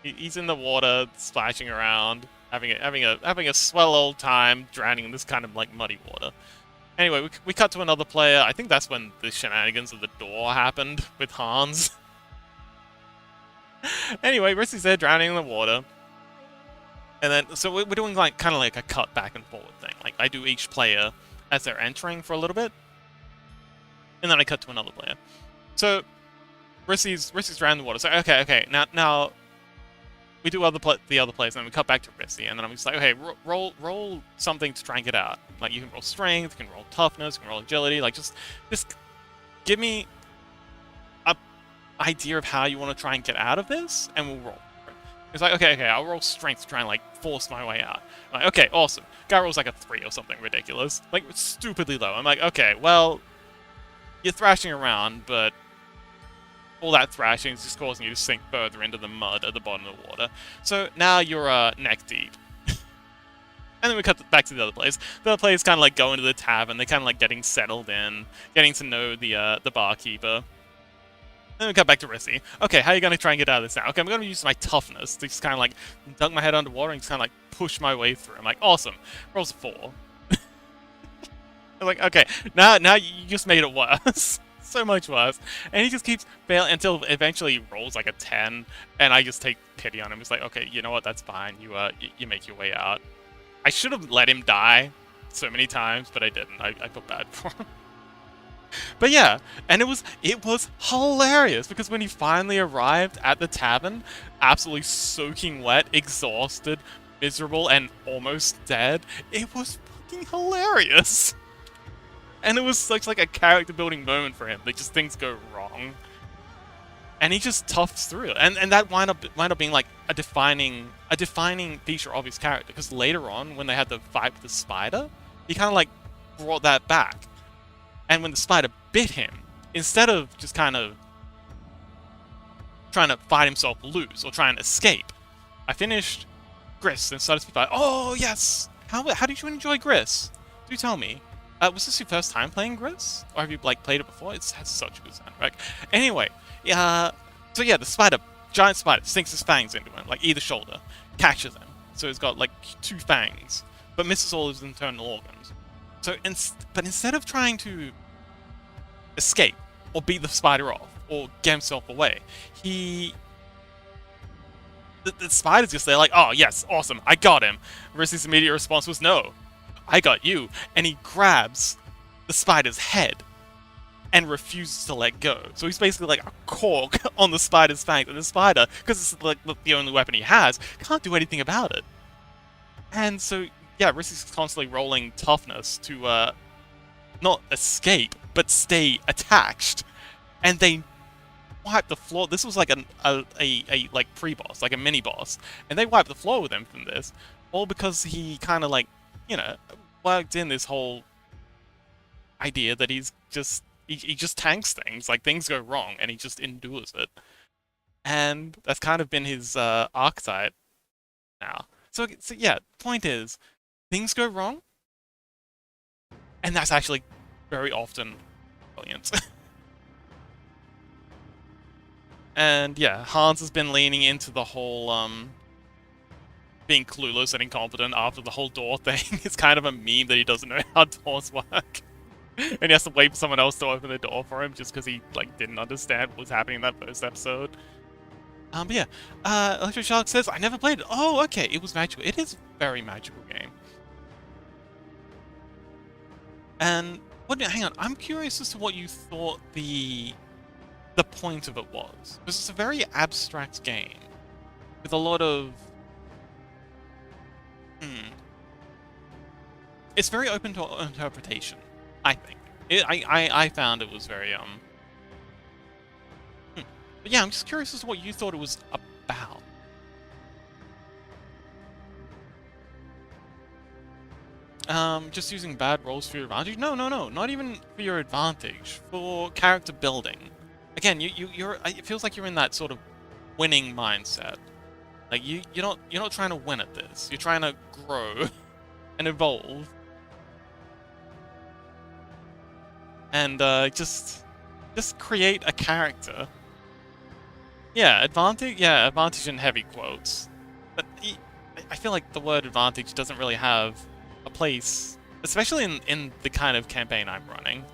He's in the water, splashing around, having a swell old time, drowning in this kind of like muddy water. Anyway, we cut to another player. I think that's when the shenanigans of the door happened with Hans. Anyway, Rissy's there drowning in the water. And then, so we're doing like kind of like a cut back and forward thing. Like I do each player as they're entering for a little bit. And then I cut to another player. So Rissy's drowning in the water. So okay. Now we do the other players, and then we cut back to Rissy, and then I'm just like, okay, roll something to try and get out. Like you can roll strength, you can roll toughness, you can roll agility. Like just give me idea of how you want to try and get out of this, and we'll roll. It's like, okay, I'll roll strength to try and, like, force my way out. I'm like, okay, awesome. Guy rolls, like, a 3 or something ridiculous. Like, stupidly low. I'm like, okay, well, you're thrashing around, but all that thrashing is just causing you to sink further into the mud at the bottom of the water. So now you're, neck deep. And then we cut back to the other players. The other players kind of, like, go into the tavern. They're kind of, like, getting settled in, getting to know the barkeeper. Then we cut back to Rissy. Okay, how are you going to try and get out of this now? Okay, I'm going to use my toughness to just kind of, like, dunk my head underwater and just kind of, like, push my way through. I'm like, awesome. Rolls a 4. I'm like, okay, now you just made it worse. So much worse. And he just keeps failing until eventually he rolls, like, a 10. And I just take pity on him. It's like, okay, you know what? That's fine. You make your way out. I should have let him die so many times, but I didn't. I feel bad for him. But yeah, and it was hilarious because when he finally arrived at the tavern, absolutely soaking wet, exhausted, miserable, and almost dead, it was fucking hilarious. And it was such like a character building moment for him. Like just things go wrong, and he just toughs through it, and that wind up being like a defining feature of his character. Because later on, when they had the fight with the spider, he kind of like brought that back. And when the spider bit him, instead of just kind of trying to fight himself loose or try and escape, I finished Gris and started to be like, oh yes! How did you enjoy Gris? Do tell me. Was this your first time playing Gris? Or have you like played it before? It has such a good soundtrack. Anyway, so yeah, the spider, giant spider, sinks his fangs into him, like either shoulder, catches him. So he's got like 2 fangs, but misses all his internal organs. So, but instead of trying to escape or beat the spider off or get himself away, the spider's just there like, oh yes, awesome, I got him. Rissy's immediate response was, no, I got you. And he grabs the spider's head and refuses to let go. So he's basically like a cork on the spider's fangs, and the spider, because it's like the only weapon he has, can't do anything about it. And so yeah, Rissy's constantly rolling toughness to not escape, but stay attached. And they wipe the floor. This was like a like pre-boss, like a mini-boss. And they wipe the floor with him from this, all because he kind of like, you know, worked in this whole idea that he just tanks things. Like things go wrong and he just endures it. And that's kind of been his archetype now. So yeah, point is, things go wrong, and that's actually very often brilliant. And yeah, Hans has been leaning into the whole being clueless and incompetent after the whole door thing. It's kind of a meme that he doesn't know how doors work. And he has to wait for someone else to open the door for him just because he like didn't understand what was happening in that first episode. But yeah, Electro Shark says, I never played it. Oh, okay, it was magical. It is a very magical game. And hang on, I'm curious as to what you thought the point of it was. Because it's a very abstract game with a lot of it's very open to interpretation, I think. I found it was very But yeah, I'm just curious as to what you thought it was about. Just using bad rolls for your advantage? No, not even for your advantage. For character building. Again, it feels like you're in that sort of winning mindset. Like you're not trying to win at this. You're trying to grow and evolve. And just create a character. Yeah, advantage in heavy quotes. But I feel like the word advantage doesn't really have a place, especially in the kind of campaign I'm running.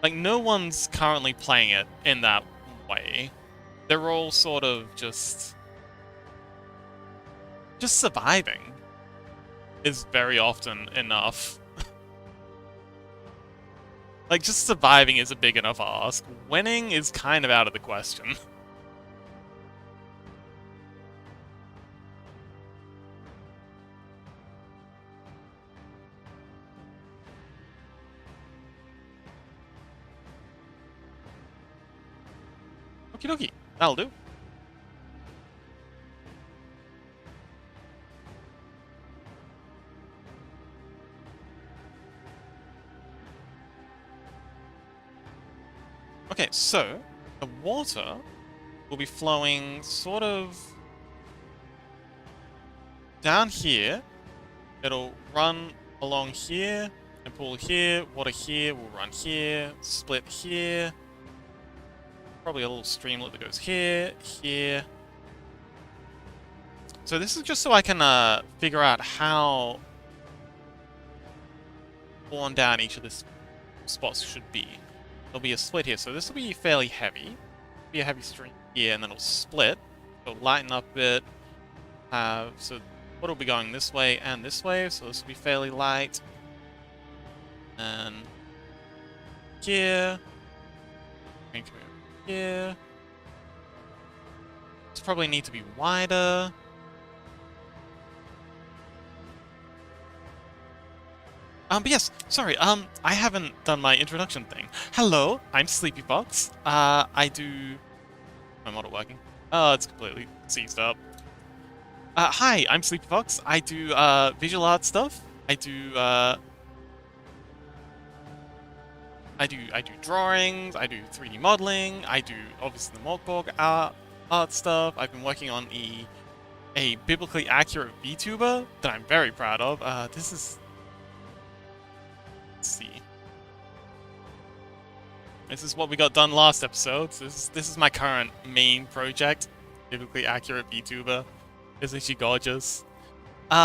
Like, no one's currently playing it in that way. They're all sort of just surviving is very often enough. Like, just surviving is a big enough ask. Winning is kind of out of the question. Okie dokie. That'll do. Okay, so the water will be flowing sort of down here. It'll run along here and pool here. Water here will run here, split here. Probably a little streamlet that goes here, here. So this is just so I can figure out how worn down each of the spots should be. There'll be a split here, so this will be fairly heavy. Be a heavy stream here, and then it'll split. It'll lighten up a bit. So what will be going this way and this way, so this will be fairly light. And here. Here. This probably need to be wider. But yes, sorry, I haven't done my introduction thing. Hello, I'm Sleepy Fox. I do... My model working? Oh, it's completely seized up. Hi, I'm Sleepy Fox. I do, visual art stuff. I do drawings, I do 3D modeling, I do, obviously, the Morkborg art stuff. I've been working on a biblically accurate VTuber that I'm very proud of. This is... Let's see. This is what we got done last episode. So this is my current main project. Biblically accurate VTuber. Isn't she gorgeous? We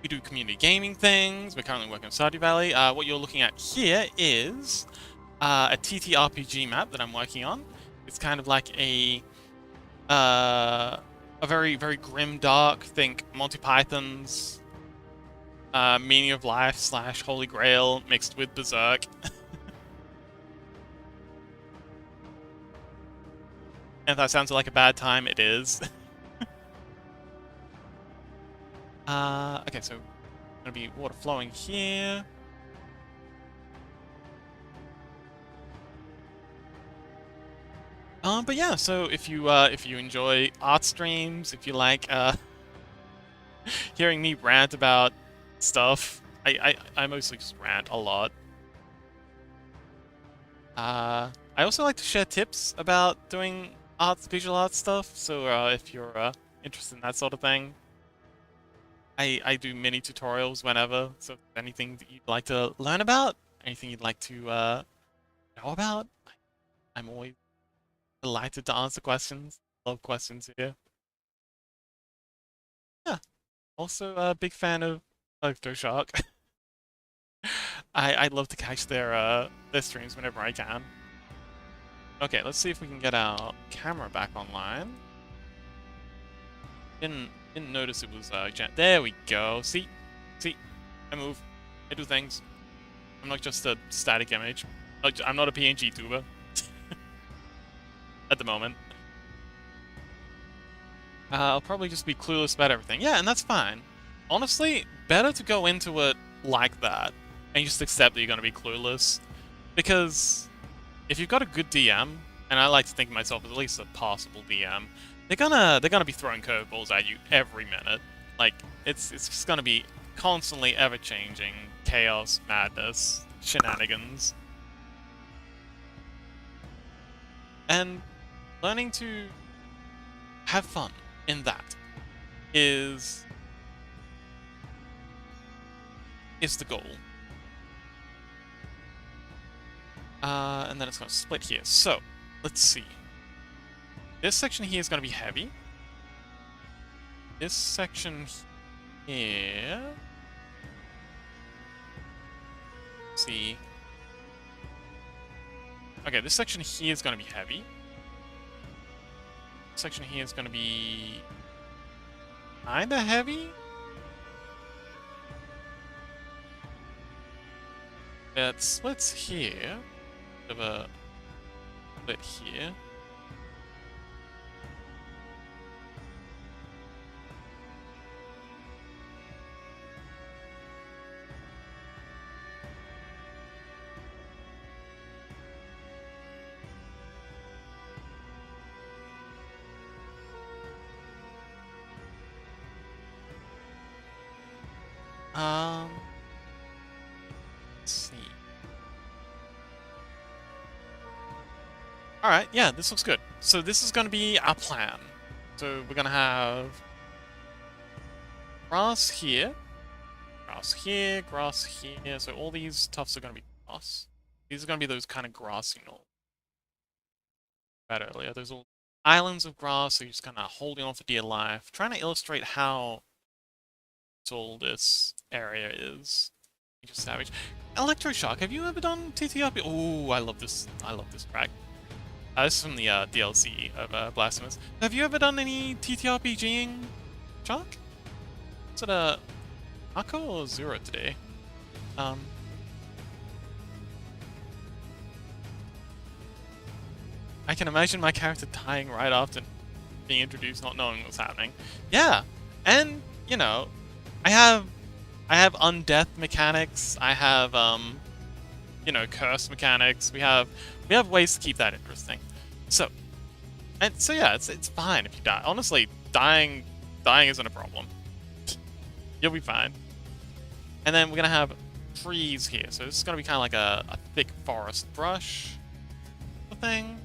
do community gaming things. We're currently working on Stardew Valley. What you're looking at here is a TTRPG map that I'm working on. It's kind of like a very, very grimdark, think Monty Python's meaning of life / Holy Grail mixed with Berserk. And if that sounds like a bad time, it is. Okay, so gonna be water flowing here. But yeah, so if you enjoy art streams, if you like hearing me rant about stuff, I mostly just rant a lot. I also like to share tips about doing visual art stuff, so if you're interested in that sort of thing. I do mini tutorials whenever, so if there's anything that you'd like to learn about, anything you'd like to know about, I'm always delighted to answer questions. Love questions here. Yeah. Also a big fan of Shark. I'd love to catch their streams whenever I can. Okay, let's see if we can get our camera back online. Didn't notice it was there we go. See, I move, I do things. I'm not just a static image. I'm not a PNG tuber at the moment. I'll probably just be clueless about everything. Yeah, and that's fine. Honestly, better to go into it like that and just accept that you're gonna be clueless, because if you've got a good DM, and I like to think of myself as at least a passable DM, they're gonna be throwing curveballs at you every minute. Like it's just gonna be constantly ever-changing chaos, madness, shenanigans, and learning to have fun in that is the goal. And then it's gonna split here. So let's see. This section here is going to be heavy. This section here... Let's see. Okay, this section here is going to be heavy. This section here is going to be... kinda heavy? It splits here. Bit of a split here. Alright, yeah, this looks good. So this is going to be our plan. So we're going to have grass here, grass here, grass here. So all these tufts are going to be grass. These are going to be those kind of grassy knolls. Right earlier, there's all islands of grass, so you're just kind of holding on for dear life. Trying to illustrate how tall this area is. Just savage. Electroshock, have you ever done TTRPG? Oh, I love this. I love this track. This is from the DLC of Blasphemous. Have you ever done any TTRPGing, Shark? Is it a Akko or Zero today? I can imagine my character dying right after being introduced, not knowing what's happening. Yeah, and you know, I have undeath mechanics. I have you know, curse mechanics. We have ways to keep that interesting. So yeah, it's fine if you die. Honestly, dying isn't a problem. You'll be fine. And then we're gonna have trees here. So this is gonna be kind of like a thick forest brush thing.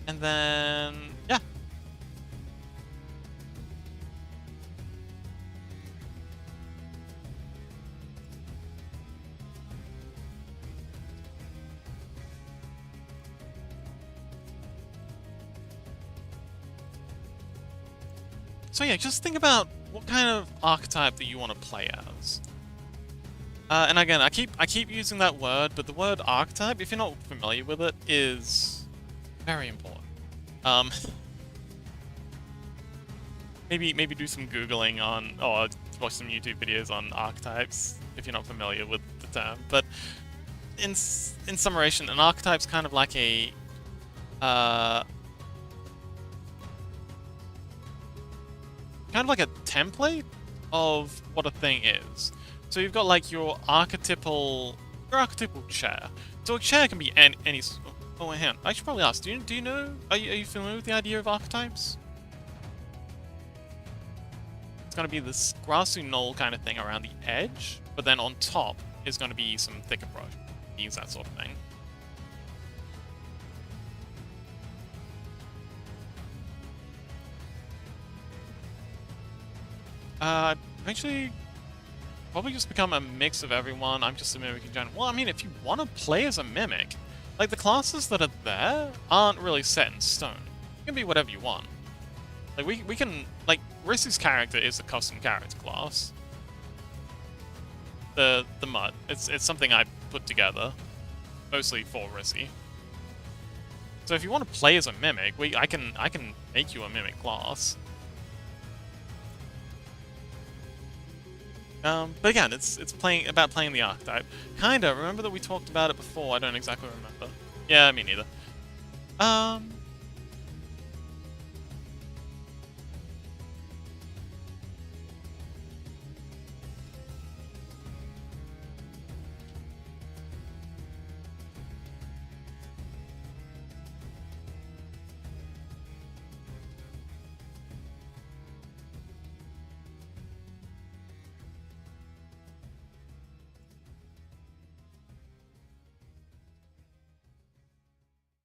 And then yeah. So yeah, just think about what kind of archetype that you want to play as. And again, I keep using that word, but the word archetype, if you're not familiar with it, is very important. Maybe do some Googling on, or watch some YouTube videos on archetypes if you're not familiar with the term. But in summation, an archetype's kind of like a template of what a thing is. So you've got like your archetypal chair. So a chair can be any. Oh, hang on. I should probably ask. Do you know? Are you familiar with the idea of archetypes? It's going to be this grassy knoll kind of thing around the edge, but then on top is going to be some thicker brush. Use that sort of thing. Eventually, probably just become a mix of everyone. I'm just a mimic in general. Well, I mean, if you want to play as a mimic, like the classes that are there aren't really set in stone. You can be whatever you want. Like we can, like, Rissy's character is a custom character class. The mud. It's something I put together, mostly for Rissy. So if you want to play as a mimic, I can make you a mimic class. But again, it's about playing the archetype. Kinda. Remember that we talked about it before. I don't exactly remember. Yeah, me neither.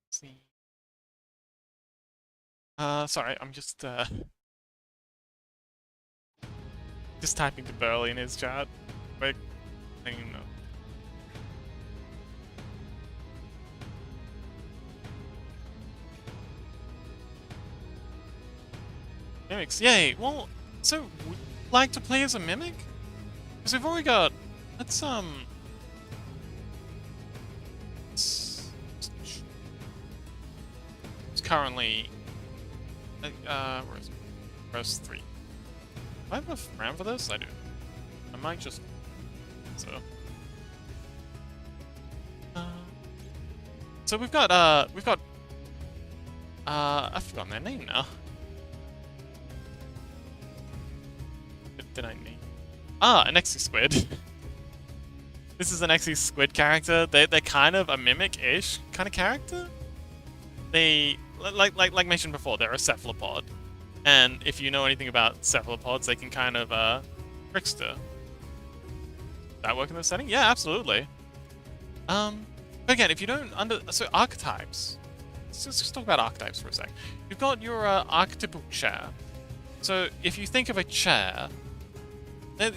See. Sorry, I'm just typing to Burley in his chat. Quick, letting him know. Mimics, yay! Well, so would you like to play as a mimic? Because we've already got. Let's currently where's 3? Do I have enough RAM for this? I do. I might just so we've got I've forgotten their name now. Did I name? An Exy Squid. This is an Exy Squid character. They're kind of a mimic-ish kind of character. They like mentioned before, they're a cephalopod, and if you know anything about cephalopods, they can kind of trickster. That work in this setting? Yeah, absolutely. Again, if you don't so archetypes. Let's just talk about archetypes for a sec. You've got your archetypal chair. So if you think of a chair,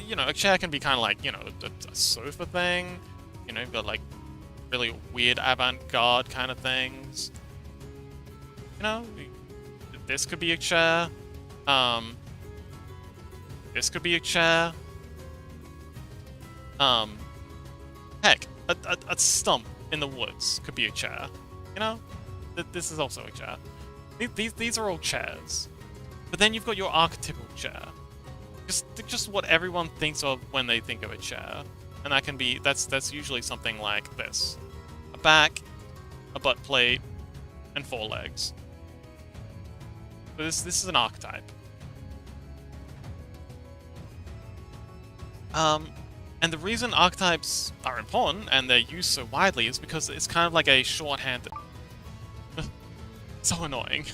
you know, a chair can be kind of like, you know, a sofa thing. You know, you've got like really weird avant-garde kind of things. You know, this could be a chair. This could be a chair. Heck, a stump in the woods could be a chair. You know, this is also a chair. These are all chairs. But then you've got your archetypal chair. Just what everyone thinks of when they think of a chair. And that can be, that's usually something like this. A back, a butt plate, and 4 legs. So this is an archetype. And the reason archetypes are important and they're used so widely is because it's kind of like a shorthand. So annoying.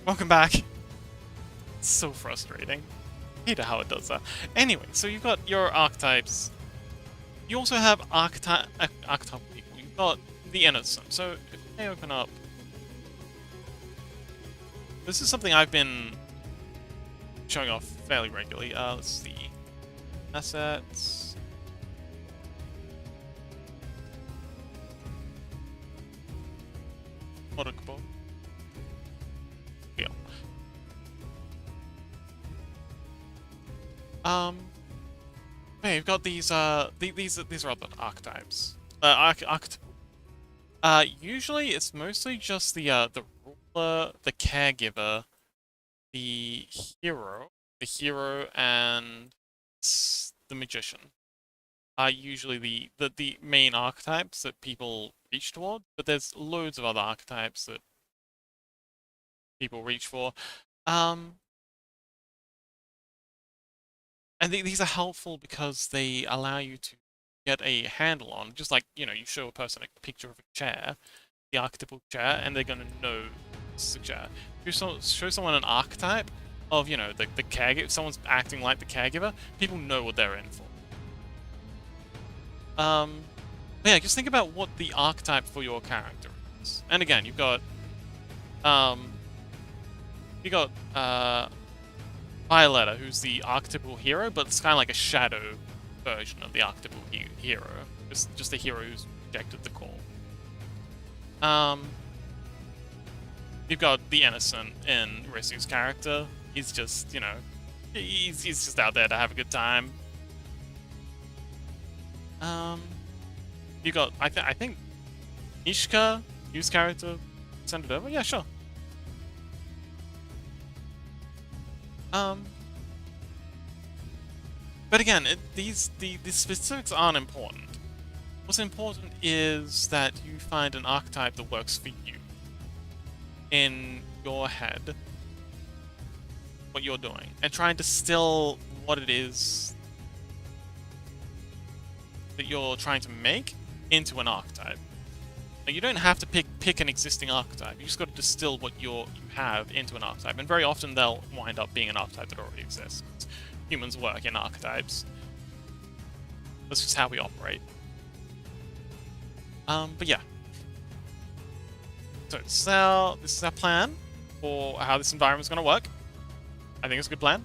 Welcome back. It's so frustrating. I hate how it does that. Anyway, so you've got your archetypes. You also have archetypal people. You've got the innocent. So if I open up, this is something I've been showing off fairly regularly. Let's see, assets. Modifiable. Yeah. Hey, you've got these are other archetypes. Usually it's mostly just the ruler, the caregiver, the hero, and the magician are usually the main archetypes that people reach toward. But there's loads of other archetypes that people reach for. And these are helpful because they allow you to get a handle on, just like, you know, you show a person a picture of a chair, the archetypal chair, and they're going to know this is a chair. If you show someone an archetype of, you know, the caregiver, if someone's acting like the caregiver, people know what they're in for. But yeah, just think about what the archetype for your character is. And again, you've got Violetta, who's the archetypal hero, but it's kind of like a shadow version of the archetypal hero. Just a hero who's rejected the call. You've got the innocent in Risu's character. He's just, you know, he's just out there to have a good time. You got, I think, Ishka, Yu's character, send it over? Yeah, sure. But again, the specifics aren't important. What's important is that you find an archetype that works for you. In your head, what you're doing, and try and distill what it is that you're trying to make into an archetype. Now, you don't have to pick an existing archetype. You just got to distill what you have into an archetype, and very often they'll wind up being an archetype that already exists. Humans work in archetypes. That's just how we operate. But yeah. So this is our plan for how this environment is going to work. I think it's a good plan.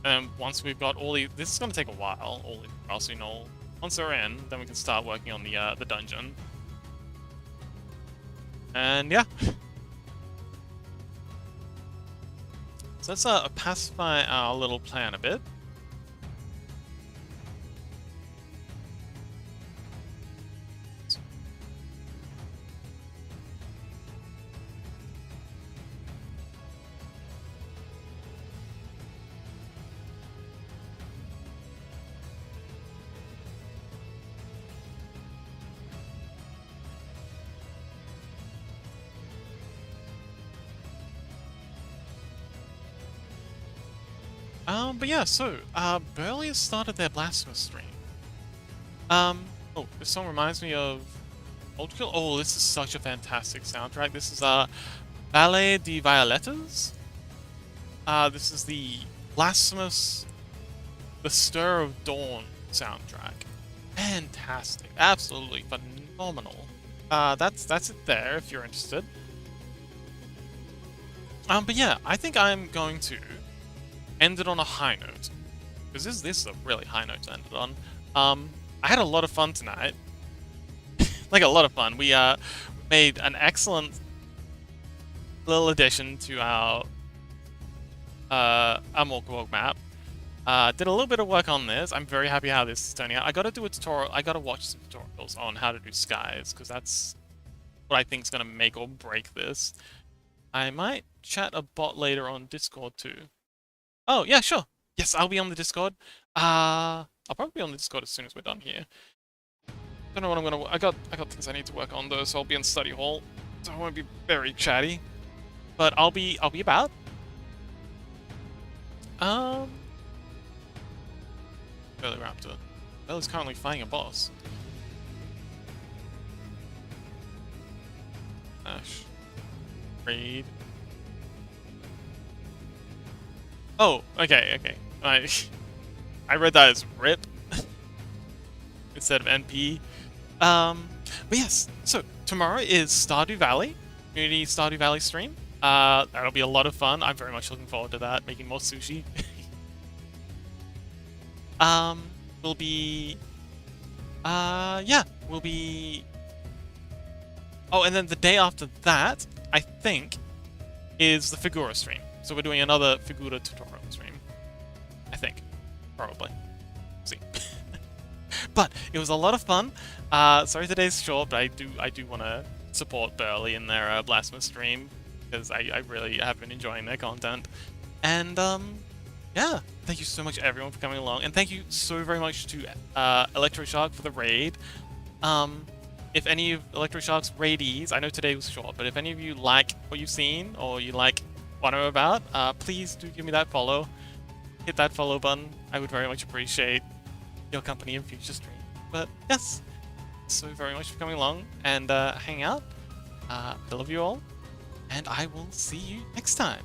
And once we've got all these, this is going to take a while. All the grassy knoll. Once they're in, then we can start working on the dungeon. And yeah. So let's pacify our little plan a bit. But yeah, so, Burley has started their Blasphemous stream. Oh, this song reminds me of Old Kill. Oh, this is such a fantastic soundtrack. This is Ballet de Violetas. This is the Blasphemous, the Stir of Dawn soundtrack. Fantastic, absolutely phenomenal. That's it there if you're interested. But yeah, I think I'm going to end it on a high note, because this is a really high note to end it on. I had a lot of fun tonight. Like, a lot of fun. We made an excellent little addition to our Morkawog map. Did a little bit of work on this. I'm very happy how this is turning out. I gotta do a tutorial. I gotta watch some tutorials on how to do skies, because that's what I think is gonna make or break this. I might chat a bot later on Discord too. Oh yeah, sure. Yes, I'll be on the Discord. I'll probably be on the Discord as soon as we're done here. Don't know what I'm gonna. I got things I need to work on though, so I'll be in study hall. So I won't be very chatty, but I'll be about. Belly Raptor. Belly's currently fighting a boss. Ash. Raid. Oh, okay. I read that as RIP instead of NP. But yes, so tomorrow is Stardew Valley, Community Stardew Valley stream. That'll be a lot of fun. I'm very much looking forward to that, making more sushi. We'll be... we'll be... Oh, and then the day after that, I think, is the Figura stream. So we're doing another Figura tutorial stream. I think. Probably. See. But it was a lot of fun. Sorry today's short, but I do want to support Burley in their Blasphemous stream, because I really have been enjoying their content. And yeah, thank you so much everyone for coming along, and thank you so very much to Electroshock for the raid. If any of Electroshock's raidees, I know today was short, but if any of you like what you've seen or you like what I'm about, please do give me that follow. Hit that follow button. I would very much appreciate your company in future streams. But yes, so very much for coming along and hanging out. I love you all, and I will see you next time.